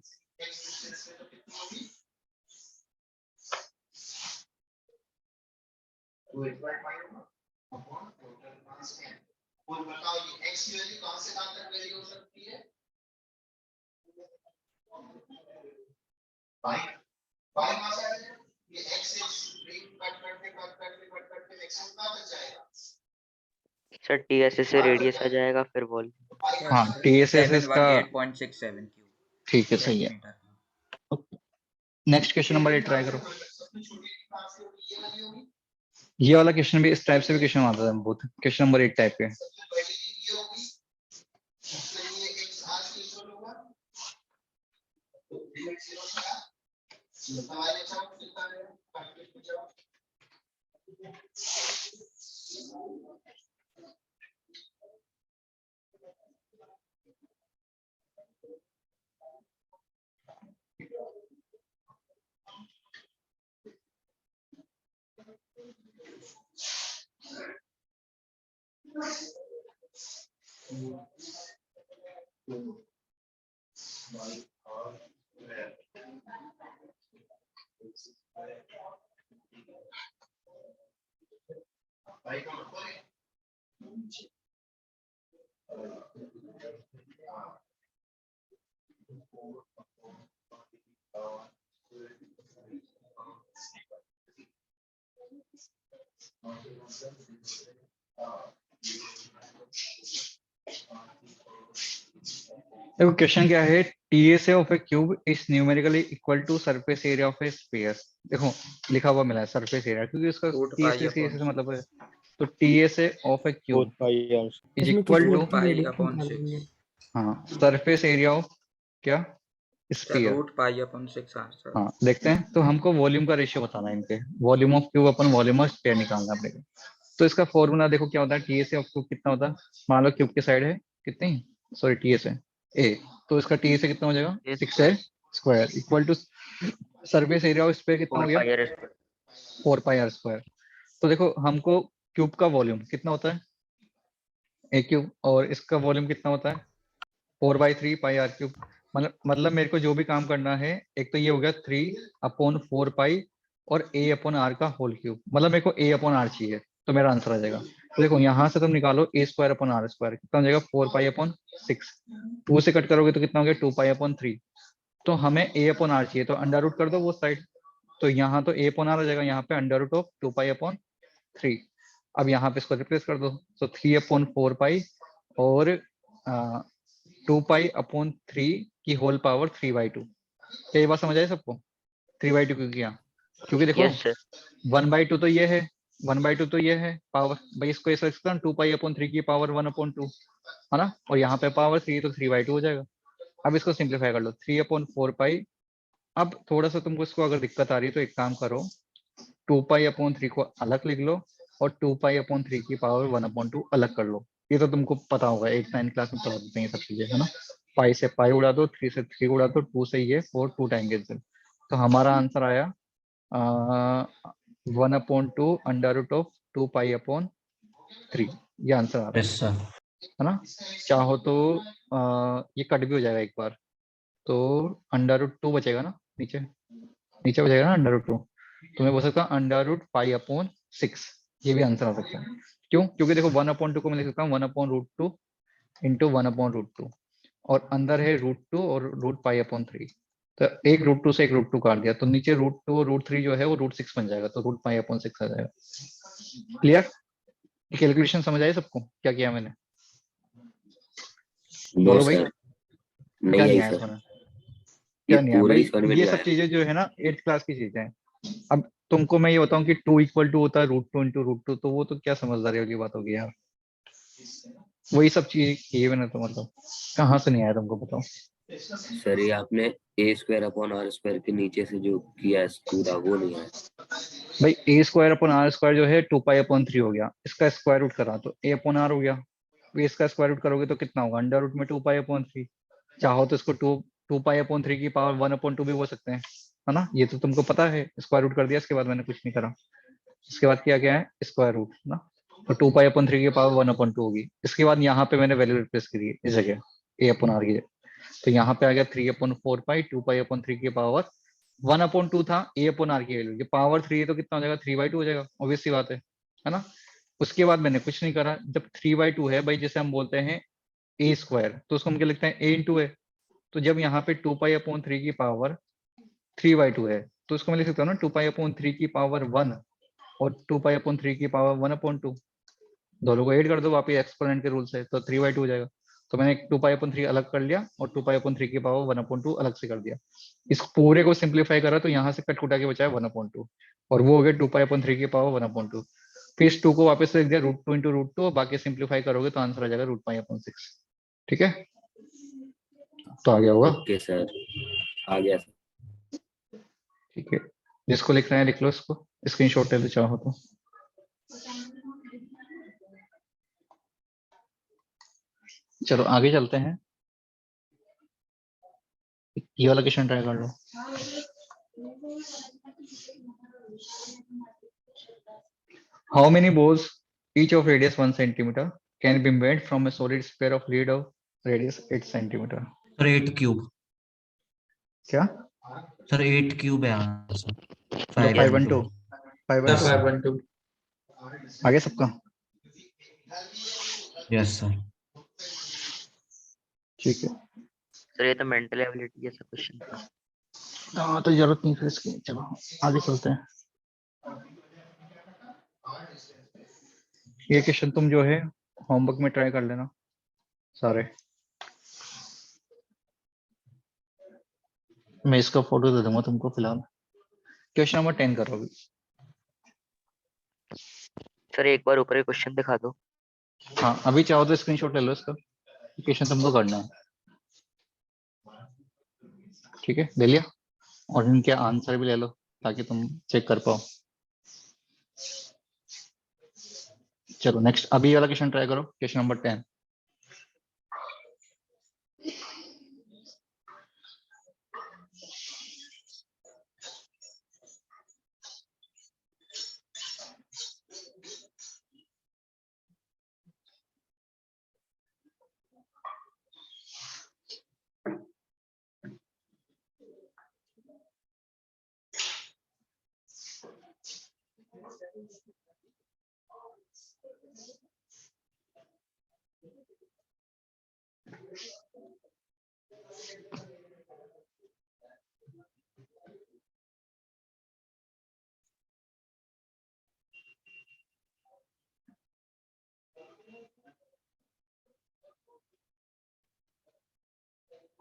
सर टीएसए से रेडियस आ जाएगा, फिर वॉल्यूम। हाँ टीएसए से इसका 718.67 क्यूब ठीक है, सही है। Centimetre. Next question number 8 try करो। ये वाला क्वेश्चन भी इस टाइप से भी क्वेश्चन आता है बहुत, क्वेश्चन नंबर 8 टाइप के। देखो क्वेश्चन क्या है, TSA of a cube is numerically equal to surface area of a sphere. देखो लिखा हुआ मिला है सरफेस एरिया, क्योंकि उसका टीएसए से मतलब है। तो TSA of a cube is इसमें इक्वल किसी टू, और की रेडियस निकाल देंगे। हाँ सरफेस एरिया ऑफ क्या, स्फीयर। √π/6 आंसर। हाँ देखते हैं, तो हमको वॉल्यूम का रेशियो बताना है इनके, volume of cube upon volume of sphere निकालना है अपने को। तो इसका फॉर्मूला देखो क्या होता है, टीएसए ऑफ क्यूब कितना होता है, मान लो क्यूब की साइड है कितनी, सॉरी टीएसए ए, तो इसका टीएसए कितना हो जाएगा, 6a square equal to surface area of sphere कितना हो गया, 4πr²। तो देखो हमको क्यूब का वॉल्यूम कितना होता है ए क्यूब, और इसका वॉल्यूम कितना होता है 4/3πr³। मतलब मेरे को जो भी काम करना है, एक तो ये हो गया 3/4π और a/r का होल क्यूब, मतलब मेरे को a/r चाहिए। तो मेरा आंसर आ जाएगा। तो देखो यहाँ से तुम निकालो ए स्क्वायर अपॉन आर स्क्वायर, कितना हो जाएगा 4 पाई अपॉन 6। 2 से कट करोगे तो कितना हो गया 2 पाई अपॉन 3। तो हमें ए अपॉन आर चाहिए, तो अंडर रूट कर दो वो साइड। तो यहाँ तो ए अपॉन आर हो जाएगा, यहाँ पे under root of 2 pi upon 3। अब यहाँ पे इसको रिप्लेस कर दो, तो 3/4 पाई और 2 पाई अपॉन 3 की होल पावर 3/2। क्या ये बात समझ आई सबको? 3/2 क्यों किया? क्योंकि देखो यस सर। 1/2 तो ये है, 1/2 तो ये है पावर, भाई इसको ऐसा लिखता हूँ 2 पाई अपॉन 3 की पावर 1/2 है ना, और यहाँ पे पावर 3 तो 3/2 हो जाएगा। अब इसको सिंप्लीफाई कर लो 3/4 पाई। अब थोड़ा सा तुमको इसको अगर दिक्कत आ रही है तो एक काम करो, 2 पाई अपॉन 3 को अलग लिख लो और 2 पाई अपॉन 3 की पावर 1/2 अलग कर लो। ये तो तुमको पता होगा, 8 9 क्लास में पढ़ा देते हैं ये सब चीजें, है ना। पाई से पाई उड़ा दो, 3 से 3 उड़ा दो, 2 से ये 4, 2 टाइम कैंसिल। तो हमारा आंसर आया 1/2 under root of 2 pi upon 3। ये आंसर आ रहा यस सर। है ना। चाहो तो ये कट भी हो जाएगा एक बार, तो अंडर रूट 2 बचेगा ना, नीचे नीचे बचेगा ना अंडर रूट 2। तो मैं बोल सकता हूँ अंडर रूट 5/6। ये भी आंसर आ सकता है। क्यों? क्योंकि देखो 1/2 को मैं लिख सकता हूँ 1/√2 इंटू 1/√2, और अंदर है √2 और √π/3। तो एक √2 से एक √2 काट दिया, तो नीचे √2 और √3 जो है वो √6 बन जाएगा, तो √π/6 आ जाएगा। क्लियर? कैलकुलेशन समझ आई सबको क्या किया मैंने? नो बोलो भाई, सर, क्या नहीं नहीं आई आया सर, इसमें? ये क्या नहीं आया पूरा भाई? ही समझ में ये नहीं सब आया। चीजें जो है ना 8th क्लास की चीजें हैं। अब तुमको मैं ये बताऊं कि 2 = होता है √2 इंटू √2, तो वो तो क्या समझदारी वाली बात होगी यार। वही सब चीज की है मैंने, तो मतलब कहाँ से नहीं आया तुमको बताओ। सर ये आपने ए स्क्वायर अपॉन आर स्क्वायर के नीचे से जो किया है पूरा, वो नहीं आया। भाई a² अपॉन r² जो है 2 पाई अपॉन 3 हो गया, इसका स्क्वायर रूट करा तो a अपॉन r हो गया। तो इसका स्क्वायर रूट करोगे तो कितना होगा अंडर रूट में 2 पाई अपॉन 3। चाहो तो इसको 2 पाई अपॉन 3 की पावर 1/2 भी बोल सकते हैं, है ना। ये तो तुमको पता है, स्क्वायर रूट कर दिया, इसके बाद मैंने कुछ नहीं करा। इसके बाद किया गया है स्क्वायर रूट ना, तो 2 पाई अपॉन 3 की पावर 1/2 होगी। इसके बाद यहाँ पे मैंने वैल्यू रिप्लेस करी है इस जगह a अपॉन r की जगह। तो यहाँ पे आ गया 3/4 पाई 2 पाई अपॉन 3 की पावर 1/2 था a अपॉन r की वैल्यू, ये पावर 3 है तो कितना हो जाएगा 3/2 हो जाएगा, ऑब्वियस सी बात है ना। उसके बाद मैंने कुछ नहीं करा, जब 3/2 है भाई, जैसे हम बोलते हैं a स्क्वायर, तो उसको हम क्या लिखते हैं a इंटू है। तो जब यहाँ पे 2 पाई अपॉन 3 की पावर 3/2 है, तो उसको मैं लिख सकता हूँ ना 2 पाई अपॉन 3 की पावर 1 और 2 पाई अपॉन 3 की पावर 1/2। दोनों को ऐड कर दो वापस एक्सपोनेंट के रूल से, तो 3/2 हो जाएगा। तो मैंने 2 पाई अपॉन 3 अलग कर लिया और 2 पाई अपॉन 3 की पावर 1/2 अलग से कर दिया। इस पूरे को सिंप्लीफाई करा तो यहाँ से कट कुटा के बचाया 1/2, और वो हो गया 2 पाई अपॉन 3 की पावर 1/2। फिर इस 2 को वापस लिख दिया √2 इंटू √2, और बाकी सिंप्लीफाई करोगे तो आंसर आ जाएगा √π/6। ठीक है, तो आ गया होगा। ओके सर, आ गया सर। ठीक है, जिसको लिखना है लिख लो, इसको स्क्रीनशॉट ले लो चाहो तो। चलो आगे चलते हैं, ये वाला क्वेश्चन ट्राई कर लो। How many balls, each of radius 1 centimeter, can be made from a solid sphere of lead of radius 8 centimeter? Sir 8 cube. क्या? सर 8 क्यूब है आंसर। मतलब 5/2 5/2 5/2। आगे सबका। Yes sir. ठीक है, सर ये तो मेंटल एबिलिटी जैसा क्वेश्चन था। हाँ तो जरूरत नहीं फिर इसकी, चलो आगे चलते हैं। ये क्वेश्चन तुम जो है होमवर्क में ट्राई कर लेना सारे। मैं इसका फोटो दे दूंगा तुमको फिलहाल। क्वेश्चन नंबर 10 करो अभी। सर एक बार ऊपर के क्वेश्चन दिखा दो। हाँ अभी चाहो तो स्क्रीनशॉट ले लो इसका, क्वेश्चन तुमको करना है। ठीक है, ले लिया? और इनके आंसर भी ले लो ताकि तुम चेक कर पाओ। चलो नेक्स्ट, अभी वाला क्वेश्चन ट्राई करो, क्वेश्चन नंबर 10।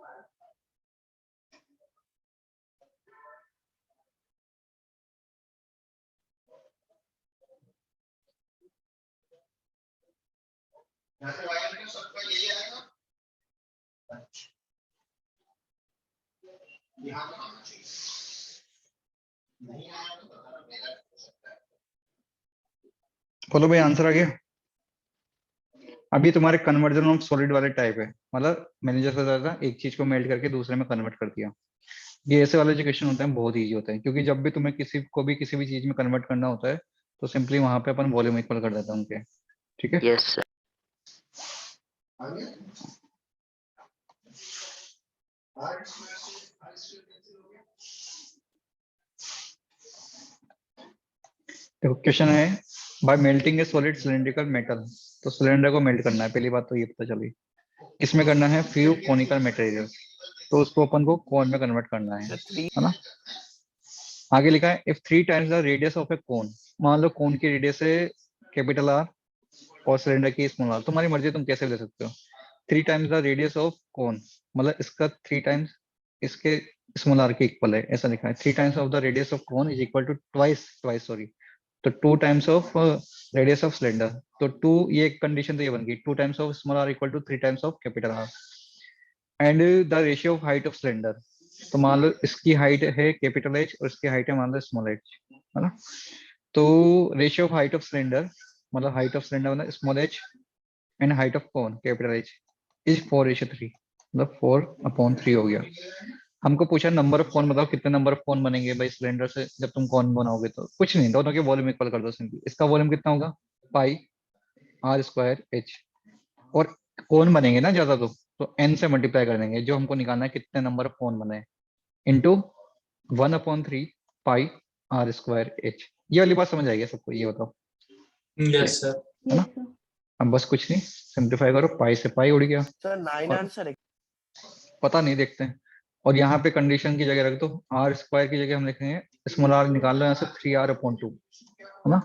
बोलो भाई, आंसर आ गया। अभी तुम्हारे कन्वर्जन ऑफ सॉलिड वाले टाइप है, मतलब मैंने जैसा बताया था, एक चीज को मेल्ट करके दूसरे में कन्वर्ट कर दिया। ये ऐसे वाले जो क्वेश्चन होते हैं बहुत इजी होते हैं, क्योंकि जब भी तुम्हें किसी को भी किसी भी चीज में कन्वर्ट करना होता है तो सिंपली वहां पे अपन वॉल्यूम इक्वल कर देते हैं उनके। ठीक है। Yes sir. देखो क्वेश्चन है, बाय मेल्टिंग ए सॉलिड सिलिंड्रिकल मेटल, तो सिलेंडर को मेल्ट करना है, पहली बात तो ये पता चली। इसमें करना है फ्यू कोनिकल मटेरियल, तो उसको अपन को कोन में कन्वर्ट करना है ना। आगे लिखा है if 3 times the radius of a cone, मान लो कोन की रेडियस है कैपिटल आर और सिलेंडर की स्मॉल आर, तुम्हारी मर्जी, तुम कैसे ले सकते हो। 3 times the radius of cone मतलब इसका 3 टाइम्स इसके स्मॉल आर के इक्वल है, ऐसा लिखा है। 3 times of the radius of cone is equal to twice sorry, तो 2 times of radius of cylinder, तो 2 ये एक कंडीशन तो ये बन गई, 2 times of small R equal to 3 times of capital R. And the ratio of height of cylinder, तो मान लो इसकी हाइट है कैपिटल एच और इसकी हाइट है मान लो स्मॉल एच, है ना। तो ratio of height of cylinder मतलब हाइट ऑफ सिलेंडर मतलब small H and height of cone capital H is 4:3, मतलब 4/3 हो गया। हमको पूछा नंबर ऑफ कोन बताओ, कितने नंबर ऑफ कोन बनेंगे भाई सिलेंडर से जब तुम कोन बनाओगे, तो कुछ नहीं, दोनों के वॉल्यूम इक्वल कर दो सिंपली। इसका वॉल्यूम कितना होगा, पाई आर स्क्वायर एच, और कोन बनेंगे ना ज्यादा, तो एन से मल्टीप्लाई कर देंगे, जो हमको निकालना है कितने नंबर ऑफ कोन बने, into 1/3 pi R square H. ये वाली बात समझ आएगी सबको, ये बताओ। Yes sir. है ना। अब बस कुछ नहीं, सिंप्लीफाई करो, पाई से पाई उड़ गया, सर 9 आंसर है। पता नहीं, देखते हैं। और यहाँ पे कंडीशन की जगह रख दो, आर स्क्वायर की जगह हम लिखेंगे स्मॉल आर, निकाल लो यहाँ से 3r/2, है ना।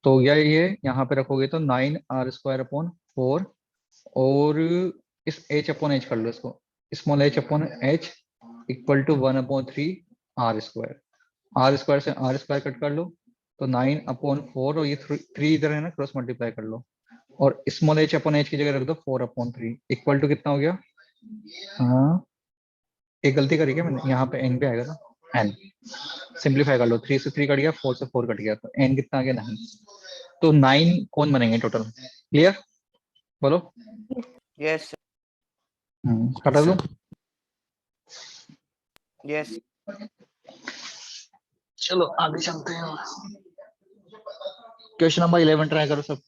तो ये यहाँ पे रखोगे तो 9r² 4, और इस h/h कर लो इसको, small h/h equal to 1/3 r²। r² से r² कट कर लो तो 9/4, और ये 3 इधर है ना, क्रॉस मल्टीप्लाई कर लो, और स्मॉल h/h की जगह रख दो 4/3 इक्वल टू कितना हो गया। हाँ, एक गलती करी क्या मैंने, यहाँ पे n पे आएगा ना, n सिंप्लीफाई कर लो, 3 से 3 कट गया, 4 से 4 कट गया, तो n कितना आ गया 9, तो 9 कौन बनेंगे टोटल। क्लियर, बोलो। यस हटा दो। यस। चलो आगे चलते हैं। क्वेश्चन नंबर 11 ट्राई करो सब।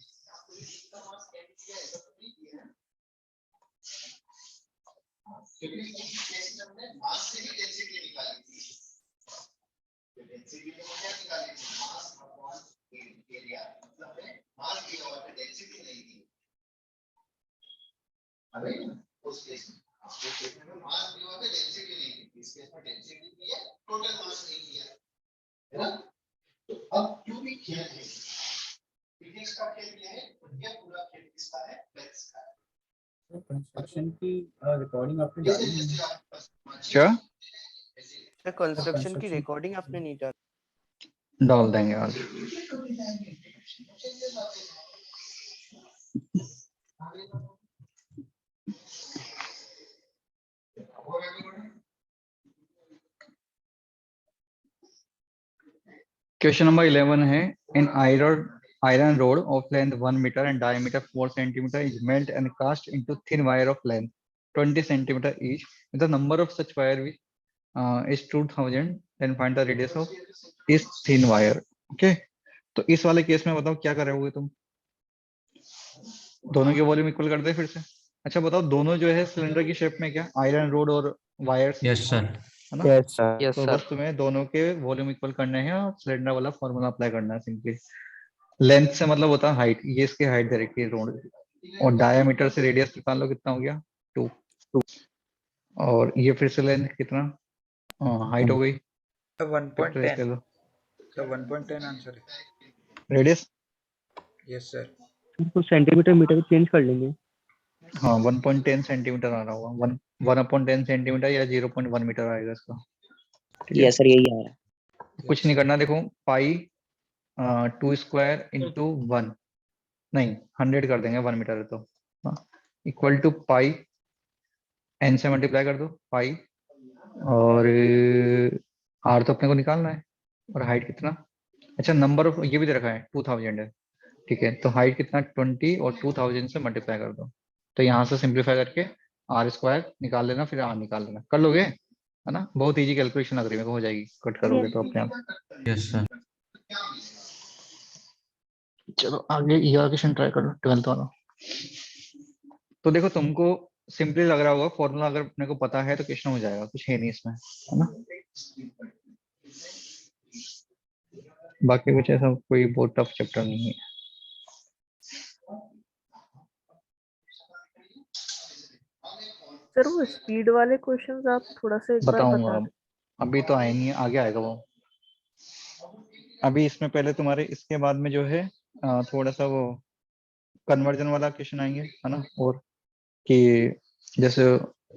कंस्ट्रक्शन की रिकॉर्डिंग आपने डाली नहीं है। क्या सर कंस्ट्रक्शन की रिकॉर्डिंग आपने नहीं डाली। डाल देंगे आज। क्वेश्चन नंबर 11 है, इन iron rod of length 1 meter and diameter 4 centimeter is melt and cast into thin wire of length 20 centimeter each. The number of such wire which is 2000, then find the radius of is thin wire. Okay, तो इस वाले case में बताओ क्या कर रहे होगे तुम, दोनों के वॉल्यूम इक्वल कर दे फिर से। अच्छा बताओ, दोनों जो है सिलेंडर की शेप में क्या, आयरन रोड और वायर्स, यस सर। है ना। Yes sir. यस तो सर। बस तुम्हें दोनों के वॉल्यूम इक्वल करने हैं और सिलेंडर वाला फॉर्मूला अप्लाई करना है सिंपली। लेंथ से मतलब होता है हाइट, ये इसकी हाइट दे रखी है रोड, और डायमीटर से रेडियस निकाल लो कितना हो गया 2, और ये फिर से लेंथ कितना, हाइट हो गई 1.10 ले लो, सर 1.10 आंसर है। Radius yes sir. तो सेंटीमीटर मीटर चेंज कर लेंगे। हाँ 1.10 सेंटीमीटर आ रहा होगा, 1/10 सेंटीमीटर या 0.1 मीटर आएगा इसका। ठीक है, यस सर, यही आ रहा है। कुछ नहीं करना। देखो पाई 2 स्क्वायर इंटू 1, नहीं 100 कर देंगे, 1 मीटर है तो, इक्वल टू पाई n से मल्टीप्लाई कर दो पाई, और r तो अपने को निकालना है, और हाइट कितना, अच्छा नंबर ऑफ ये भी दे रखा है 2000 है। ठीक है, तो हाइट कितना 20 और 2000 से मल्टीप्लाई कर दो, तो यहाँ से सिंप्लीफाई करके r स्क्वायर निकाल लेना, फिर r निकाल लेना, कर लोगे है ना। बहुत इजी कैलकुलेशन लग रही है मेरे को, हो जाएगी कट करोगे तो अपने आप। Yes sir. चलो आगे ये वाला क्वेश्चन ट्राई करो 12th वाला। तो देखो तुमको सिंपली लग रहा होगा, फॉर्मूला अगर अपने को पता है तो क्वेश्चन हो जाएगा, कुछ है नहीं इसमें, है ना। बाकी कुछ ऐसा कोई बहुत टफ चैप्टर नहीं है। सर वो स्पीड वाले क्वेश्चंस आप थोड़ा सा एक बार बताऊंगा बता अब, अभी तो आए नहीं है, आगे आएगा वो। अभी इसमें पहले तुम्हारे इसके बाद में जो है थोड़ा सा वो कन्वर्जन वाला क्वेश्चन आएंगे, है ना। और कि जैसे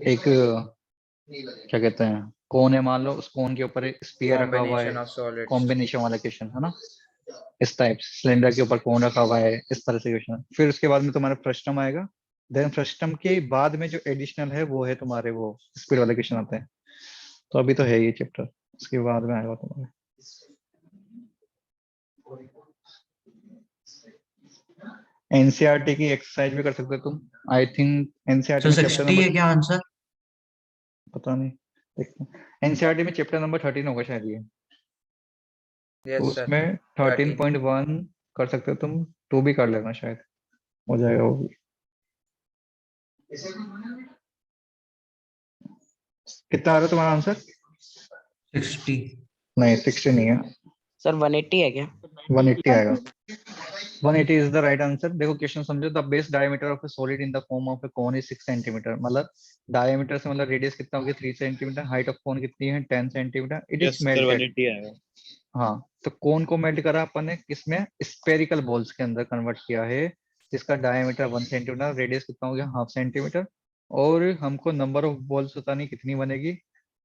एक क्या कहते हैं कोन है, मान लो उस कोन के ऊपर स्फीयर रखा हुआ है, कॉम्बिनेशन ऑफ सॉलिड्स। कॉम्बिनेशन वाला क्वेश्चन, है ना। इस टाइप सिलेंडर के ऊपर कोन रखा हुआ है, इस तरह से क्वेश्चन। फिर उसके बाद में तुम्हारा फ्रस्टम आएगा, देन फ्रस्टम के बाद में जो एडिशनल है वो है तुम्हारे वो स्पीड वाले क्वेश्चन आते हैं। तो अभी तो है ये चैप्टर, उसके बाद में आएगा तुम्हारे। एनसीईआरटी की एक्सरसाइज भी कर सकते हो तुम, आई थिंक एनसीईआरटी सर में चैप्टर 60 है नंबर, क्या आंसर? पता नहीं, देखते हैं। एनसीईआरटी में चैप्टर नंबर 13 होगा शायद ये, तो यस सर, उसमें 13। 13.1 कर सकते हो तुम, 2 भी कर लेना, शायद हो जाएगा वो भी। कितना आ रहा है तुम्हारा आंसर? 60। नहीं 60 नहीं है, सर 180 है क्या? 180 आएगा। 180 इज द राइट आंसर। देखो क्वेश्चन समझो, the base diameter of A solid in the form of a cone is 6 centimetre, मतलब डायमीटर से मतलब रेडियस कितना हो गया 3 सेंटीमीटर, हाइट ऑफ कोन कितनी है 10 centimetre, it is yes sir, melted. 180 आएगा। हाँ, तो कोन को मेल्ट करा अपन ने किसमें, स्पेरिकल बॉल्स के अंदर कन्वर्ट किया है, जिसका डायमीटर 1 सेंटीमीटर, रेडियस कितना हो गया हाफ सेंटीमीटर, और हमको नंबर ऑफ बॉल्स पता नहीं कितनी बनेगी,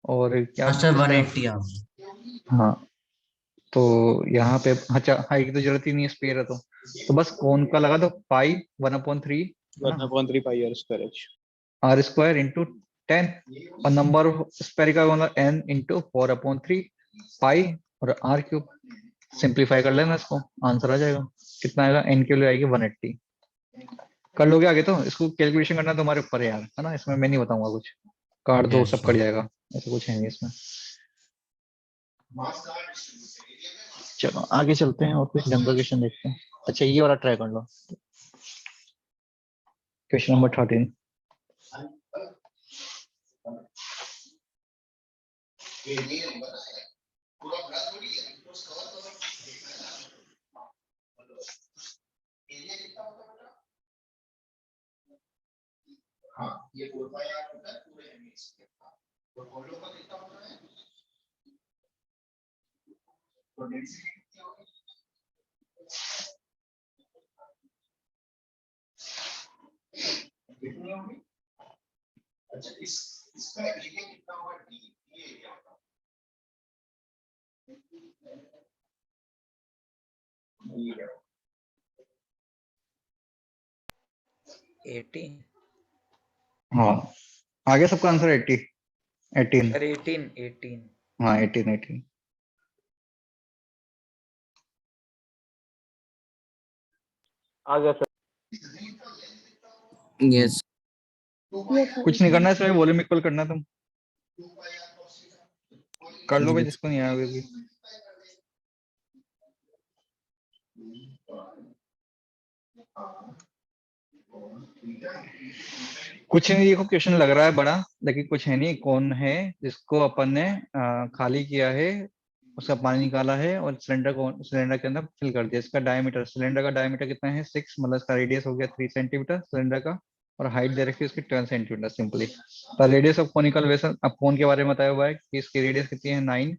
और क्या हाँ सर, इसका, 180 आ गया। हाँ। तो यहाँ पे अच्छा हाइट की तो जरूरत ही नहीं है, स्पेयर है तो बस कोन का लगा दो पाई 1/3 है ना, 1/3 pi R square H. r square into 10, और नंबर ऑफ स्पेरिकल मतलब n इंटू 4/3 पाई, और r क्यूब। सिंप्लीफाई कर लेना इसको, आंसर आ जाएगा। कितना आएगा, n की वैल्यू आएगी 180। कर लोगे आगे, तो इसको कैलकुलेशन करना तुम्हारे ऊपर है यार, है ना, इसमें मैं नहीं बताऊंगा कुछ, काट दो Yes, सब sir. कट जाएगा, ऐसा कुछ है नहीं इसमें। चलो आगे चलते हैं और कुछ ढंग का क्वेश्चन देखते हैं। अच्छा ये वाला ट्राई कर लो, क्वेश्चन नंबर 13। एटी हाँ आगे सबका आंसर 18। सर, 18। हाँ 18। आ गया सर। यस कुछ नहीं करना है इसमें, वॉल्यूम इक्वल करना है, तुम कर लो भाई, जिसको नहीं आया होगा भी। कुछ नहीं, देखो क्वेश्चन लग रहा है बड़ा, लेकिन कुछ है नहीं। कौन है जिसको अपन ने खाली किया है, उसका पानी निकाला है और सिलेंडर के अंदर फिल कर दिया। इसका डायमीटर, सिलेंडर का डायमीटर कितना है 6, मतलब इसका रेडियस हो गया 3 सेंटीमीटर सिलेंडर का, और हाइट दे रखी है उसकी 12 centimetre simply. The radius of conical vessel, अब कोन के बारे में बताया हुआ है कि इसकी रेडियस कितनी है 9,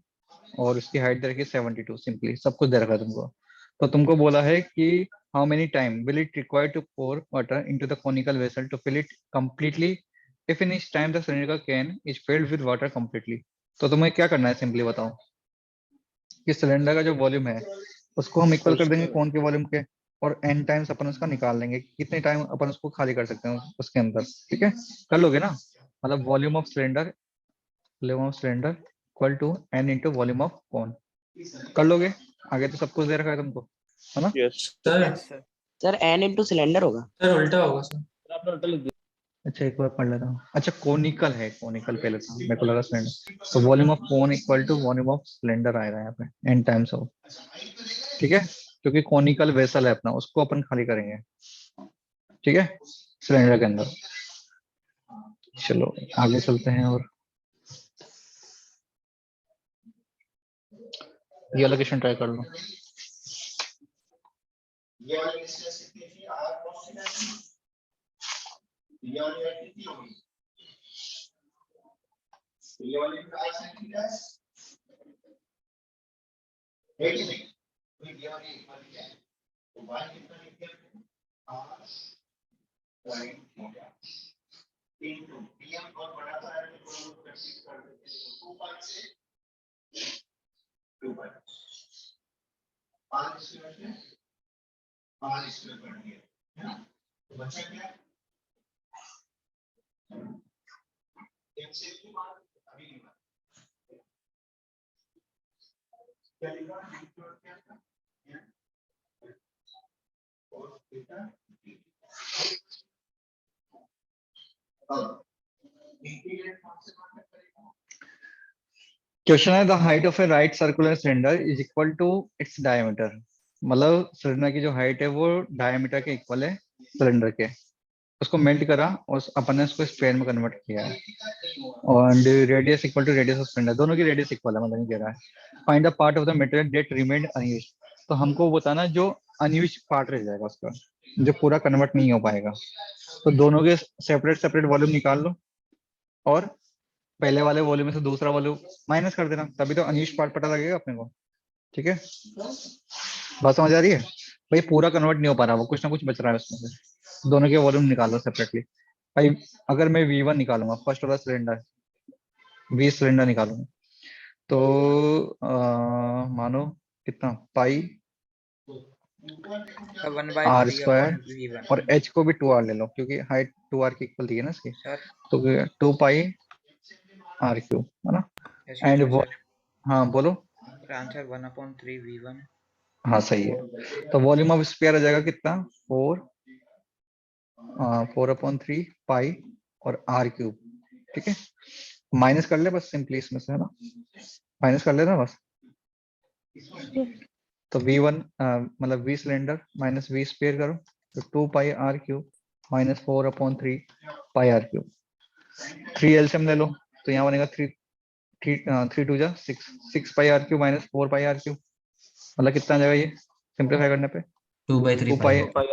और उसकी हाइट दे रखी है 72, सिंपली सब कुछ दे रखा है तुमको। तो तुमको बोला है कि how many time will it require to pour water into the conical vessel to fill it completely if in each time the cylinder का can is filled with water completely. तो तुम्हें क्या करना है, सिंपली बताओ कि सिलेंडर का जो वॉल्यूम है उसको हम इक्वल कर देंगे कौन के वॉल्यूम के, और n टाइम्स अपन उसका निकाल लेंगे कितने टाइम अपन उसको खाली कर सकते हैं उसके अंदर। ठीक है, कर लोगे ना? मतलब volume of cylinder equal to n into volume of cone, कर लोगे? आगे तो सब कुछ दे रखा है तुमको, है ना? Yes sir yes sir. Sir N into cylinder होगा। सर उल्टा होगा सर। अच्छा एक बार पढ़ लेता हूँ। अच्छा कोनिकल है, कोनिकल पहले था, मेरे को लगा सिलेंडर। तो volume of cone equal to volume of cylinder आएगा यहाँ पे n टाइम्स ऑफ। ठीक है, क्योंकि कोनिकल वेसल है अपना, उसको अपन खाली करेंगे। ठीक है, सिलेंडर के अंदर। चलो आगे चलते हैं, और ये वाला क्वेश्चन ट्राई कर लो। क्वेश्चन है the height of a right circular cylinder is equal to its diameter. मतलब सिलेंडर की जो हाइट है वो डायमीटर के इक्वल है सिलेंडर के। उसको मेल्ट करा और अपन ने उसको स्क्वायर में कन्वर्ट किया है, और radius equal to radius of cylinder, दोनों की रेडियस इक्वल है, मतलब नहीं कह रहा है। Find the part of the material that remained unused. तो हमको बताना जो अनयूज्ड पार्ट रह जाएगा उसका, जो पूरा कन्वर्ट नहीं हो पाएगा। तो दोनों के सेपरेट सेपरेट वॉल्यूम निकाल लो, और पहले वाले वॉल्यूम में से दूसरा वॉल्यूम माइनस कर देना, तभी तो अनयूज्ड पार्ट पता लगेगा अपने को। ठीक है, बात समझ आ रही है? भाई पूरा कन्वर्ट नहीं हो पा रहा, वो कुछ ना कुछ बच रहा है उसमें से, दोनों के वॉल्यूम निकालो सेपरेटली। भाई अगर मैं V1 निकालूंगा, फर्स्ट वाला सिलेंडर V सिलेंडर निकालूंगा, तो मानो कितना pi one by R three square, upon V1 और h को भी 2r ले लो क्योंकि हाइट 2r की इक्वल थी ना इसकी, सर। तो 2 पाई r क्यूब, है ना? एक्सक्यूज एंड मी सर, हाँ बोलो। Answer 1/3 V1। हाँ सही है। तो वॉल्यूम ऑफ स्फीयर आ जाएगा कितना, 4/3 पाई और r क्यूब। ठीक है, माइनस कर ले बस सिंपली इसमें से, है ना? माइनस कर लेना बस। तो V1 मतलब V cylinder minus V square करो, तो 2 पाई r क्यूब माइनस 4/3 पाई r क्यूब। 3 एलसीएम ले लो, तो यहाँ बनेगा 3 2 जा 6 पाई r क्यूब माइनस 4 पाई r क्यूब। मतलब कितना आ जाएगा ये सिंप्लीफाई करने पे? 2/3 2 पाई पाई।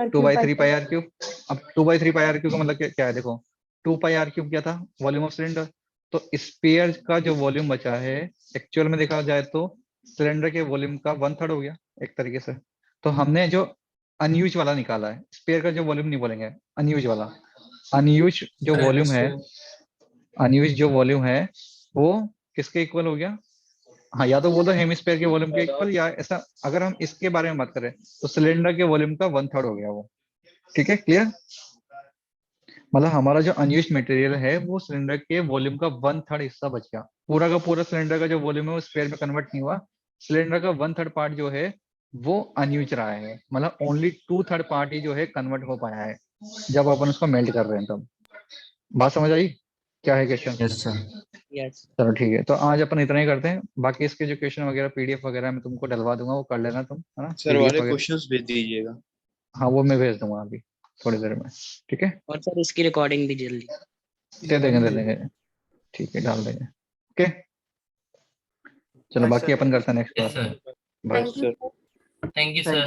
2/3 पाई r क्यूब। अब 2/3 पाई r क्यूब का मतलब क्या है? देखो 2 पाई r क्यूब क्या था, वॉल्यूम ऑफ सिलेंडर। तो स्फीयर का जो वॉल्यूम बचा है, एक्चुअल में देखा जाए तो सिलेंडर के वॉल्यूम का 1/3 हो गया एक तरीके से। तो हमने जो अनयूज वाला निकाला है, स्फीयर का जो वॉल्यूम नहीं बोलेंगे, अनयूज वाला। अनयूज जो वॉल्यूम है, अनयूज जो वॉल्यूम है वो किसके इक्वल हो गया? हाँ, या तो वो तो हेमिस्फीयर के वॉल्यूम के इक्वल, या ऐसा अगर हम इसके बारे में बात करें तो सिलेंडर के वॉल्यूम का 1/3 हो गया वो। ठीक है, क्लियर? मतलब हमारा जो अनयूज्ड मटेरियल है वो सिलेंडर के वॉल्यूम का 1/3 हिस्सा बच गया। पूरा का पूरा सिलेंडर का जो वॉल्यूम है वो स्फीयर में कन्वर्ट नहीं हुआ। सिलेंडर का 1/3 पार्ट जो है वो अनयूज रहा है, मतलब ओनली 2/3 पार्ट ही जो है कन्वर्ट हो पाया है जब अपन उसको मेल्ट कर रहे हैं तब। बात समझ आई? क्या है क्वेश्चन? Yes sir. यस। चलो ठीक है, तो आज अपन इतना ही करते हैं। बाकी इसके जो क्वेश्चन वगैरह PDF वगैरह मैं तुमको डलवा दूंगा, वो कर लेना तुम, है ना? सर PDF वाले वगैरह, क्वेश्चंस भेज दीजिएगा। हाँ वो मैं भेज दूंगा अभी थोड़ी देर में। ठीक है, और सर इसकी रिकॉर्डिंग भी जल्दी। दे देंगे। ठीक है, डाल देंगे। ओके, चलो हाँ बाकी सर। अपन करते हैं नेक्स्ट यस बार। Sir. Bye. Thank you. Thank you thank sir. You.